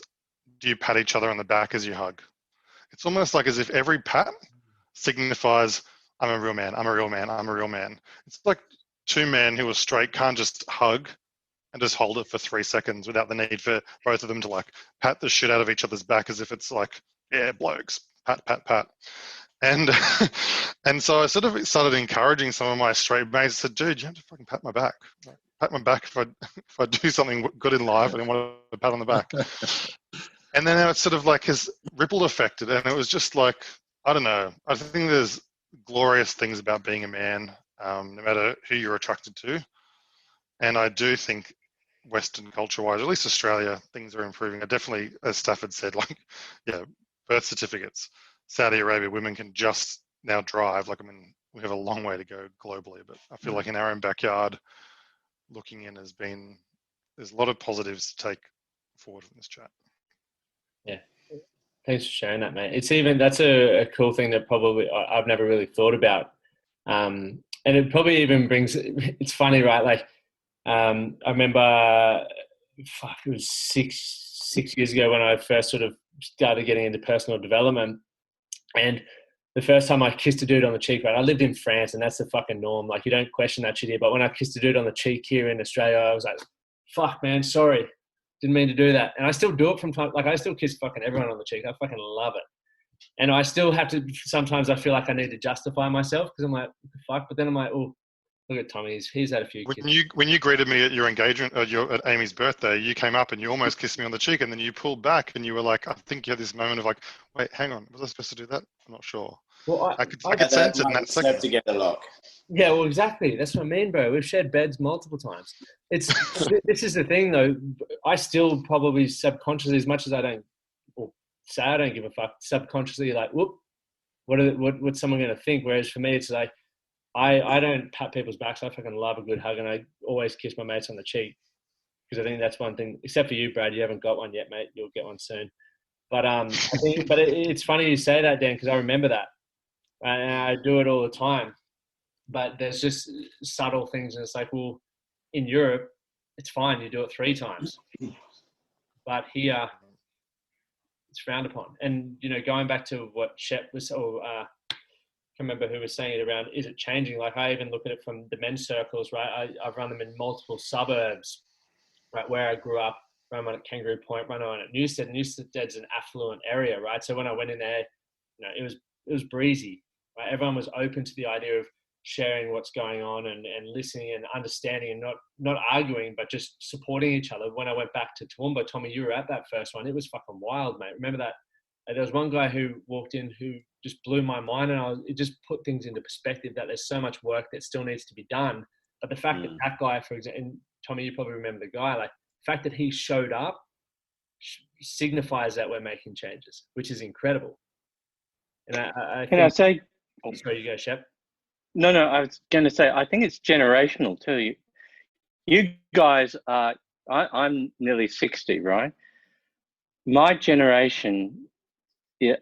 do you pat each other on the back as you hug? It's almost like as if every pat signifies, I'm a real man, I'm a real man, I'm a real man. It's like two men who are straight can't just hug and just hold it for 3 seconds without the need for both of them to like pat the shit out of each other's back as if it's like, yeah, blokes, pat, pat, pat. And and so I sort of started encouraging some of my straight mates. I said, dude, you have to fucking pat my back. Like, pat my back if I do something good in life and I want a pat on the back. And then it sort of like has ripple affected. And it was just like, I don't know. I think there's glorious things about being a man, no matter who you're attracted to. And I do think Western culture-wise, at least Australia, things are improving. I definitely, as Stafford said, like, yeah, birth certificates. Saudi Arabia, women can just now drive. Like, I mean, we have a long way to go globally, but I feel like in our own backyard, looking in there's a lot of positives to take forward from this chat.
Yeah. Thanks for sharing that, mate. That's a cool thing that probably I've never really thought about. And it probably even it's funny, right? Like, I remember, it was six years ago when I first sort of started getting into personal development. And the first time I kissed a dude on the cheek, right? I lived in France and that's the fucking norm. Like, you don't question that shit here. But when I kissed a dude on the cheek here in Australia, I was like, fuck, man, sorry. Didn't mean to do that. And I still do it from time. Like, I still kiss fucking everyone on the cheek. I fucking love it. And I still have to, sometimes I feel like I need to justify myself because I'm like, what the fuck? But then I'm like, oh, look at Tommy. He's had a few kisses.
When you greeted me at your engagement, at Amy's birthday, you came up and you almost kissed me on the cheek, and then you pulled back and you were like, I think you had this moment of like, wait, hang on, was I supposed to do that? I'm not sure.
Well,
I could sense it in that second.
Together, lock.
Yeah, well, exactly. That's what I mean, bro. We've shared beds multiple times. This is the thing, though. I still probably subconsciously, as much as I don't, or say I don't give a fuck, subconsciously like, whoop, what's someone going to think? Whereas for me, it's like, I don't pat people's backs. I fucking love a good hug, and I always kiss my mates on the cheek because I think that's one thing. Except for you, Brad, you haven't got one yet, mate. You'll get one soon. But it's funny you say that, Dan, because I remember that, and I do it all the time. But there's just subtle things, and it's like, well, in Europe, it's fine. You do it 3 times, but here, it's frowned upon. And going back to what Shep was, or I can't remember who was saying it around, is it changing? Like, I even look at it from the men's circles, right? I've run them in multiple suburbs, right? Where I grew up, run one at Kangaroo Point, run one at Newstead. Newstead's an affluent area, right? So when I went in there, it was breezy, right? Everyone was open to the idea of sharing what's going on and listening and understanding and not arguing, but just supporting each other. When I went back to Toowoomba, Tommy, you were at that first one. It was fucking wild, mate. Remember that? There was one guy who walked in who just blew my mind, and it just put things into perspective that there's so much work that still needs to be done. But the fact that guy, for example, and Tommy, you probably remember the guy, like the fact that he showed up signifies that we're making changes, which is incredible. And I
Can I say?
Oh, sorry, you go, Shep.
No, I was going to say, I think it's generational too. You guys are, I'm nearly 60, right? My generation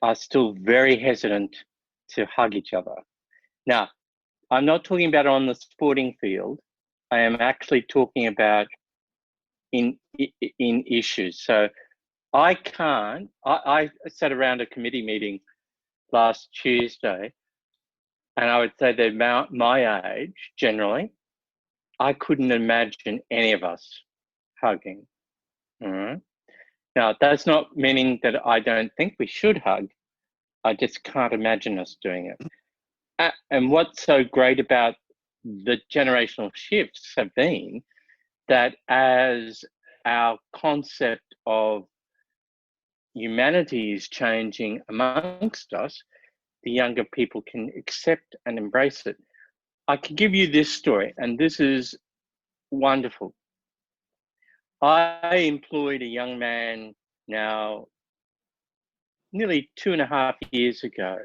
are still very hesitant to hug each other. Now, I'm not talking about on the sporting field. I am actually talking about in issues. So I sat around a committee meeting last Tuesday, and I would say that my age, generally, I couldn't imagine any of us hugging. All right. Now, that's not meaning that I don't think we should hug. I just can't imagine us doing it. And what's so great about the generational shifts have been that as our concept of humanity is changing amongst us, the younger people can accept and embrace it. I can give you this story, and this is wonderful. I employed a young man now nearly 2.5 years ago.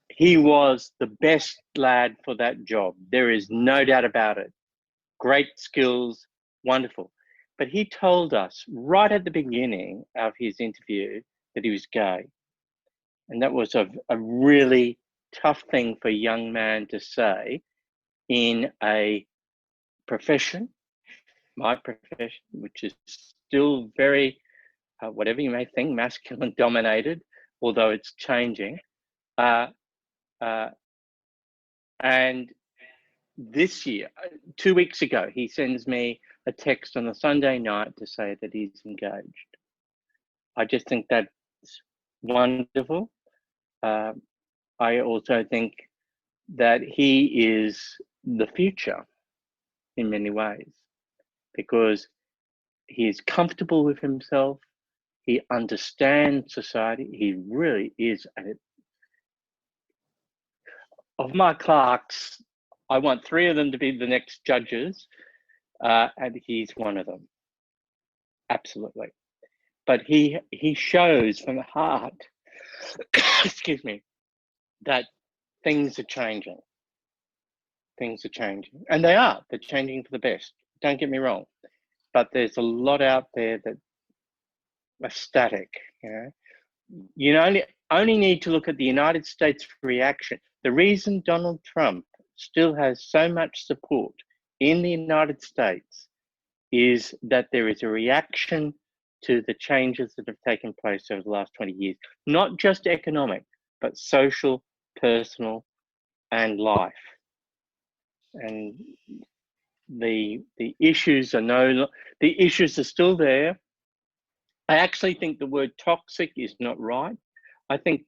He was the best lad for that job. There is no doubt about it. Great skills, wonderful. But he told us right at the beginning of his interview that he was gay. And that was a really tough thing for a young man to say in a profession, my profession, which is still very, whatever you may think, masculine dominated, although it's changing. And this year, 2 weeks ago, he sends me a text on a Sunday night to say that he's engaged. I just think that's wonderful. I also think that he is the future in many ways, because he is comfortable with himself. He understands society. He really is. Of my clerks, I want 3 of them to be the next judges, and he's one of them. Absolutely. But he shows from the heart, excuse me, that things are changing. Things are changing. And they are. They're changing for the best. Don't get me wrong. But there's a lot out there that are static. You only need to look at the United States reaction. The reason Donald Trump still has so much support in the United States is that there is a reaction to the changes that have taken place over the last 20 years, not just economic, but social, personal, and life. And the issues are still there. I actually think the word toxic is not right. I think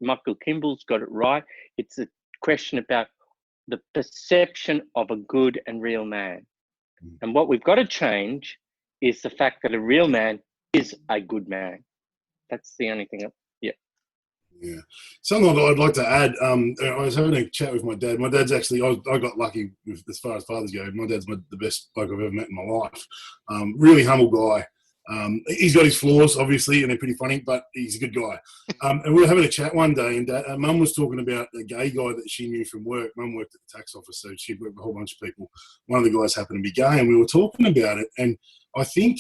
Michael Kimball's got it right. It's a question about the perception of a good and real man. And what we've got to change is the fact that a real man is a good man. That's the only thing.
Yeah. Something I'd like to add, I was having a chat with my dad. My dad's actually, I got lucky with, as far as fathers go. My dad's the best bloke I've ever met in my life. Really humble guy. He's got his flaws, obviously, and they're pretty funny, but he's a good guy. And we were having a chat one day, and Mum was talking about a gay guy that she knew from work. Mum worked at the tax office, so she'd worked with a whole bunch of people. One of the guys happened to be gay, and we were talking about it. And I think,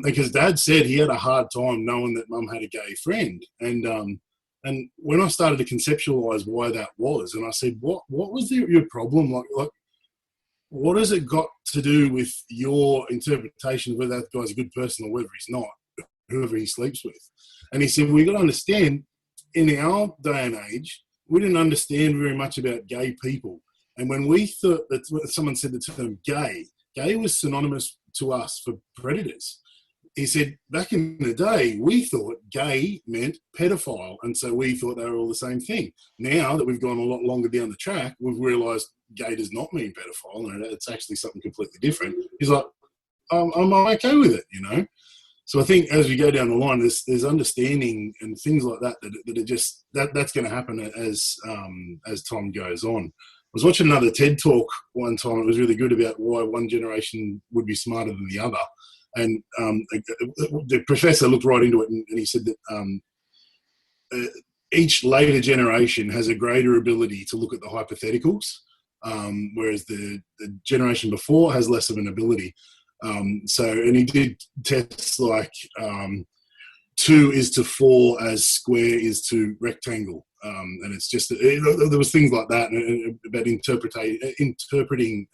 because Dad said he had a hard time knowing that Mum had a gay friend. And when I started to conceptualise why that was, and I said, what was your problem? Like, what has it got to do with your interpretation of whether that guy's a good person or whether he's not, whoever he sleeps with? And he said, we've got to understand, in our day and age, we didn't understand very much about gay people. And when we thought that someone said the term gay was synonymous to us for predators. He said, back in the day, we thought gay meant pedophile, and so we thought they were all the same thing. Now that we've gone a lot longer down the track, we've realised gay does not mean pedophile, and it's actually something completely different. He's like, I'm okay with it, So I think as we go down the line, there's understanding and things like that are just that's going to happen as time goes on. I was watching another TED talk one time. It was really good about why one generation would be smarter than the other. And the professor looked right into it, and he said that each later generation has a greater ability to look at the hypotheticals, whereas the generation before has less of an ability. And he did tests like 2 is to 4 as square is to rectangle. And it's just, there was things like that about interpreting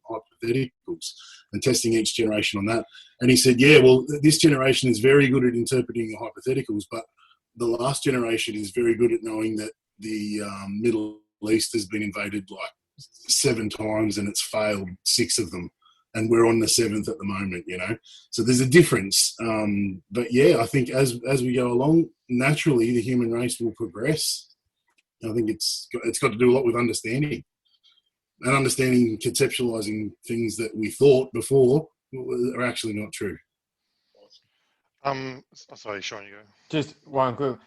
hypotheticals and testing each generation on that. And he said, yeah, well, this generation is very good at interpreting hypotheticals, but the last generation is very good at knowing that the Middle East has been invaded like 7 times and it's failed 6 of them. And we're on the 7th at the moment, you know. So there's a difference. But yeah, I think as we go along, naturally the human race will progress. I think it's got to do a lot with understanding and conceptualizing things that we thought before are actually not true.
Sorry, Sean, you go.
Just one quick.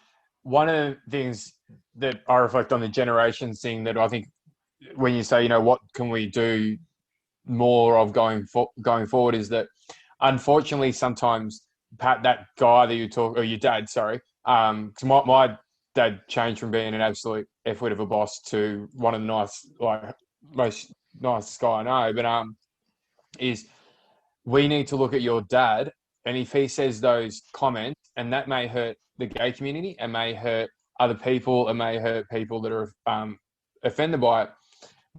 One of the things that I reflect on the generation thing that I think when you say, you know, what can we do more of going forward is that unfortunately sometimes Pat, that guy that you talk, or your dad, sorry, because my dad changed from being an absolute F-word of a boss to one of the most nicest guy I know, but is we need to look at your dad, and if he says those comments, and that may hurt the gay community, it may hurt other people, it may hurt people that are offended by it,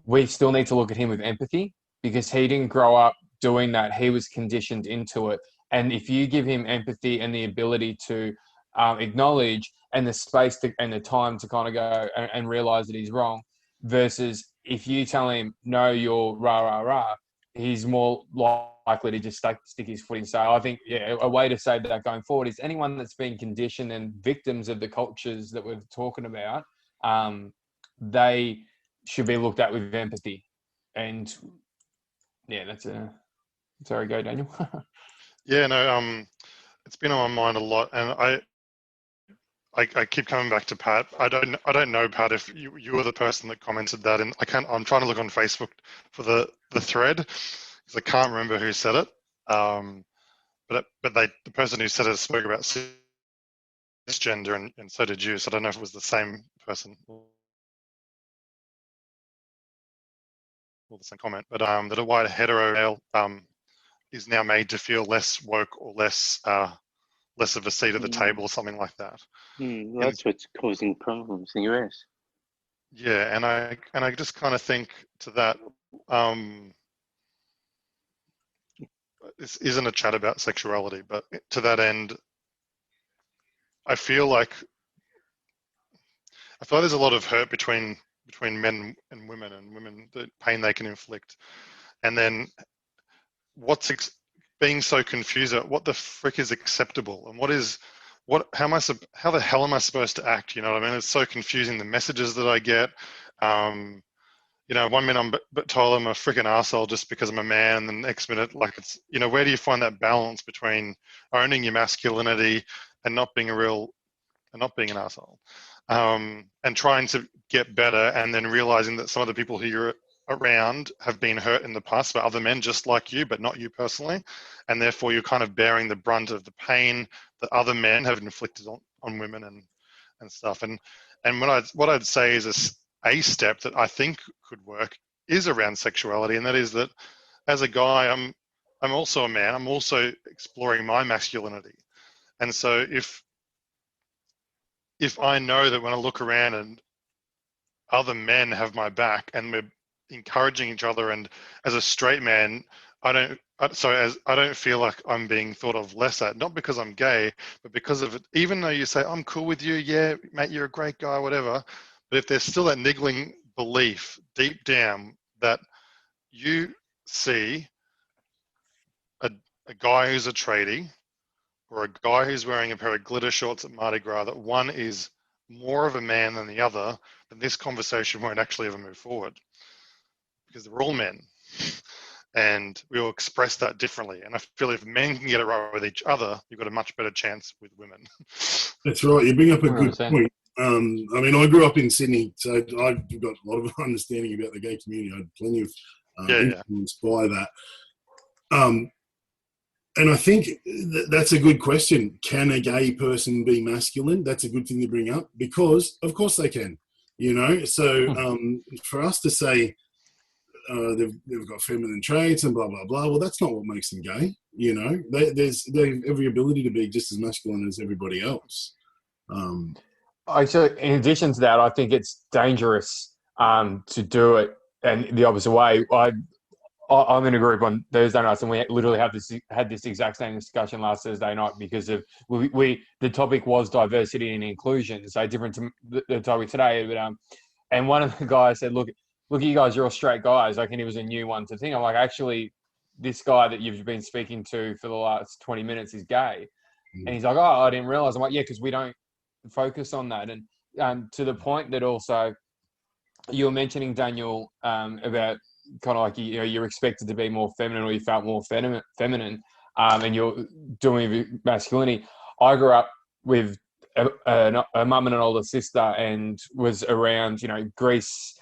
we still need to look at him with empathy, because he didn't grow up doing that. He was conditioned into it. And if you give him empathy and the ability to acknowledge and the space and the time to kind of go and realize that he's wrong, versus if you tell him, no, you're rah, rah, rah, he's more likely to just stick his foot in. So I think, yeah, a way to say that going forward is anyone that's been conditioned and victims of the cultures that we're talking about, they should be looked at with empathy. And yeah, sorry, go Daniel.
Yeah, no, it's been on my mind a lot, and I keep coming back to Pat. I don't know, Pat, if you were the person that commented that, and I'm trying to look on Facebook for the thread because I can't remember who said it. But the person who said it spoke about cisgender, and so did you. So I don't know if it was the same person or the same comment, but that a white hetero male is now made to feel less woke or less of a seat at the table or something like that.
Well, that's what's causing problems in the US.
Yeah, and I just kind of think to that, this isn't a chat about sexuality, but to that end, I feel like there's a lot of hurt between men and women, the pain they can inflict, and then being so confused about what the frick is acceptable and how the hell am I supposed to act? You know what I mean? It's so confusing, the messages that I get. You know, one minute I'm told I'm a freaking arsehole just because I'm a man, and the next minute, like, it's, you know, where do you find that balance between owning your masculinity and not being an arsehole? And trying to get better, and then realizing that some of the people who you're around have been hurt in the past by other men just like you, but not you personally, and therefore you're kind of bearing the brunt of the pain that other men have inflicted on women and stuff. And what I'd say is a step that I think could work is around sexuality, and that is that as a guy, I'm also a man. I'm also exploring my masculinity, and so if I know that when I look around and other men have my back and we're encouraging each other, and as a straight man, I don't feel like I'm being thought of less at, not because I'm gay, but because of it. Even though you say, I'm cool with you, yeah, mate, you're a great guy, whatever. But if there's still that niggling belief deep down that you see a guy who's a tradie or a guy who's wearing a pair of glitter shorts at Mardi Gras, that one is more of a man than the other, then this conversation won't actually ever move forward, because we're all men and we will express that differently. And I feel if men can get it right with each other, you've got a much better chance with women.
That's right. You bring up a good point. I mean, I grew up in Sydney, so I've got a lot of understanding about the gay community. I had plenty of influence by that. And I think that's a good question. Can a gay person be masculine? That's a good thing to bring up, because of course they can, you know. So for us to say, they've got feminine traits and blah blah blah. Well, that's not what makes them gay. You know, they have every ability to be just as masculine as everybody else.
Actually, in addition to that, I think it's dangerous to do it and the opposite way. I'm in a group on Thursday nights, and we literally had this exact same discussion last Thursday night because of the topic was diversity and inclusion, so different to the topic today. But and one of the guys said, "Look, you guys, you're all straight guys." Like, and it was a new one to think. I'm like, actually, this guy that you've been speaking to for the last 20 minutes is gay, and he's like, "Oh, I didn't realize." I'm like, "Yeah, because we don't focus on that." And to the point that also you were mentioning, Daniel, about kind of like, you know, you're expected to be more feminine, or you felt more feminine, and you're doing masculinity. I grew up with a mum and an older sister, and was around, you know, Grease,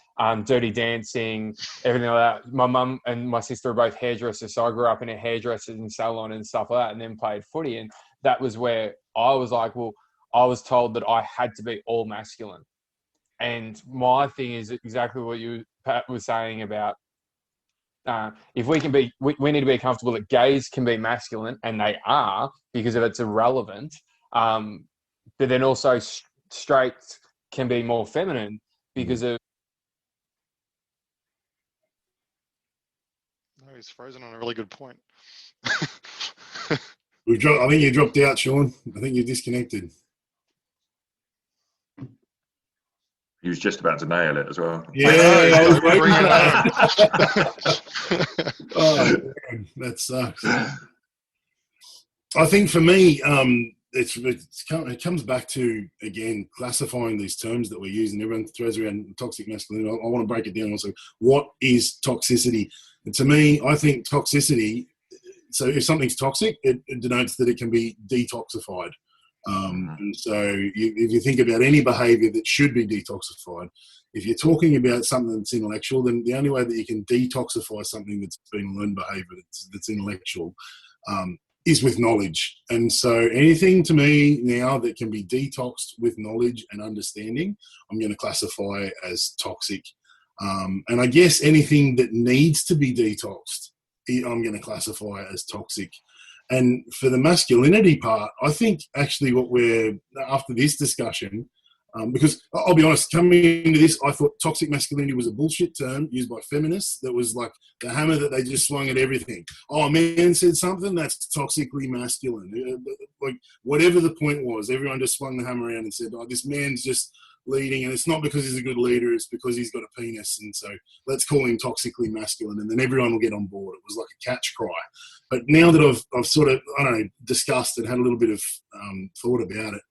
Dirty Dancing, everything like that. My mum and my sister are both hairdressers, so I grew up in a hairdressing salon and stuff like that, and then played footy. And that was where I was like, well, I was told that I had to be all masculine. And my thing is exactly what Pat was saying about, if we need to be comfortable that gays can be masculine, and they are, because if it's irrelevant. But then also straight can be more feminine because of.
No, he's frozen on a really good point.
I think you dropped out, Sean. I think you're disconnected.
He was just about to nail it as well.
Yeah, I was
Bring
waiting
it
for that. Oh, man, that sucks. I think for me, it comes back to, again, classifying these terms that we use, and everyone throws around toxic masculinity. I want to break it down also. What is toxicity? And to me, I think toxicity, so if something's toxic, it denotes that it can be detoxified. And so if you think about any behaviour that should be detoxified, if you're talking about something that's intellectual, then the only way that you can detoxify something that's been learned behaviour that's intellectual is with knowledge. And so anything to me now that can be detoxed with knowledge and understanding, I'm going to classify as toxic. And I guess anything that needs to be detoxed, I'm going to classify as toxic. And for the masculinity part, I think actually after this discussion, because I'll be honest, coming into this, I thought toxic masculinity was a bullshit term used by feminists that was like the hammer that they just swung at everything. Oh, a man said something, that's toxically masculine. Like, whatever the point was, everyone just swung the hammer around and said, oh, this man's just leading, and it's not because he's a good leader, it's because he's got a penis, and so let's call him toxically masculine, and then everyone will get on board. It was like a catch cry. But now that I've sort of, I don't know, discussed and had a little bit of thought about it,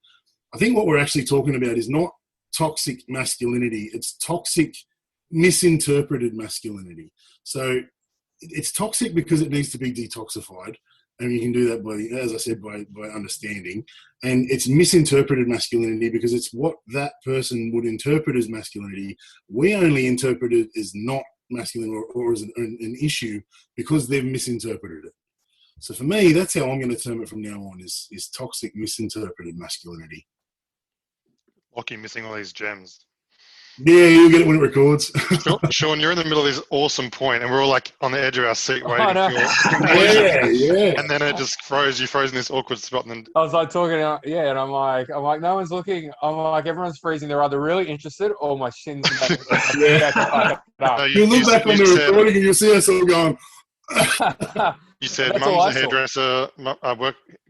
I think what we're actually talking about is not toxic masculinity, it's toxic misinterpreted masculinity. So it's toxic because it needs to be detoxified, and you can do that by, as I said, by understanding. And it's misinterpreted masculinity because it's what that person would interpret as masculinity. We only interpret it as not masculine or as an issue because they've misinterpreted it. So for me, that's how I'm going to term it from now on, is toxic misinterpreted masculinity.
Lockie missing all these gems.
Yeah, you'll get it when it records.
Sean, you're in the middle of this awesome point, and we're all like on the edge of our seat waiting for your
conclusion. Yeah.
And then it just froze. You froze in this awkward spot. And then
I was like talking, and I'm like, no one's looking. I'm like, everyone's freezing. They're either really interested or my shins.
You'll look back on the recording and you'll see us all going.
You said mum's a hairdresser. I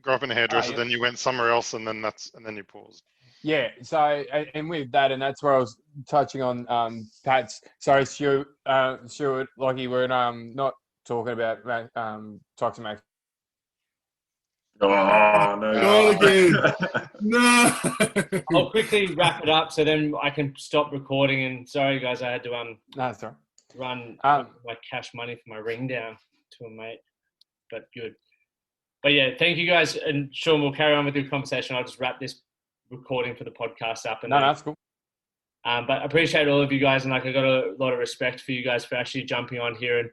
grew up in a hairdresser. Then you went somewhere else, and then you paused.
Yeah. So, and with that, and that's where I was touching on Pat's. Sorry, Stuart. Like you were not talking about toxic masculinity.
Oh, no.
Not again. No.
I'll quickly wrap it up so then I can stop recording. And sorry, guys, I had to
No, that's all right.
run my cash money for my ring down to a mate. But good. But yeah, thank you guys. And Sean, we'll carry on with your conversation. I'll just wrap this recording for the podcast up. And
that's cool.
But I appreciate all of you guys, and like I got a lot of respect for you guys for actually jumping on here and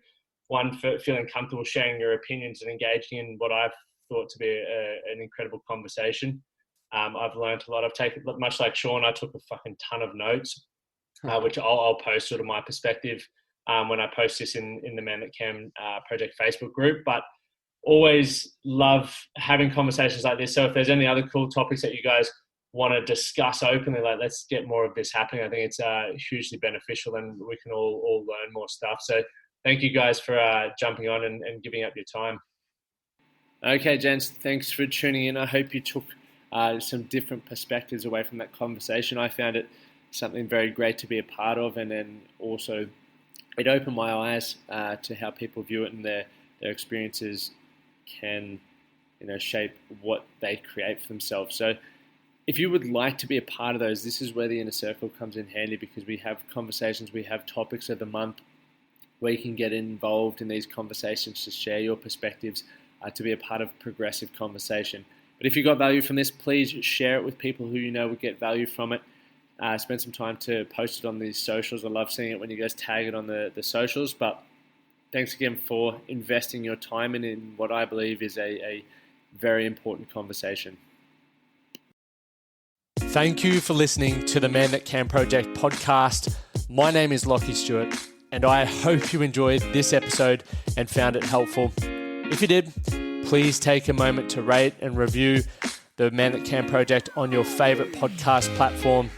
for feeling comfortable sharing your opinions and engaging in what I've thought to be an incredible conversation. I've learned a lot. I've taken, much like Sean, I took a fucking ton of notes, which I'll post sort of my perspective when I post this in the Man That Can Project Facebook group. But always love having conversations like this. So if there's any other cool topics that you guys want to discuss openly, like let's get more of this happening. I think it's hugely beneficial, and we can all learn more stuff. So thank you guys for jumping on and giving up your time. Okay, gents, thanks for tuning in. I hope you took some different perspectives away from that conversation. I found it something very great to be a part of, and then also it opened my eyes to how people view it, and their experiences can, shape what they create for themselves. So if you would like to be a part of those, this is where the inner circle comes in handy, because we have conversations, we have topics of the month where you can get involved in these conversations to share your perspectives, to be a part of progressive conversation. But if you got value from this, please share it with people who you know would get value from it. Spend some time to post it on these socials. I love seeing it when you guys tag it on the socials. But thanks again for investing your time in what I believe is a very important conversation. Thank you for listening to the Man That Can Project podcast. My name is Lachlan Stuart, and I hope you enjoyed this episode and found it helpful. If you did, please take a moment to rate and review the Man That Can Project on your favorite podcast platform.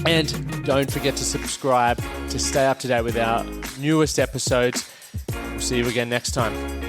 And don't forget to subscribe to stay up to date with our newest episodes. We'll see you again next time.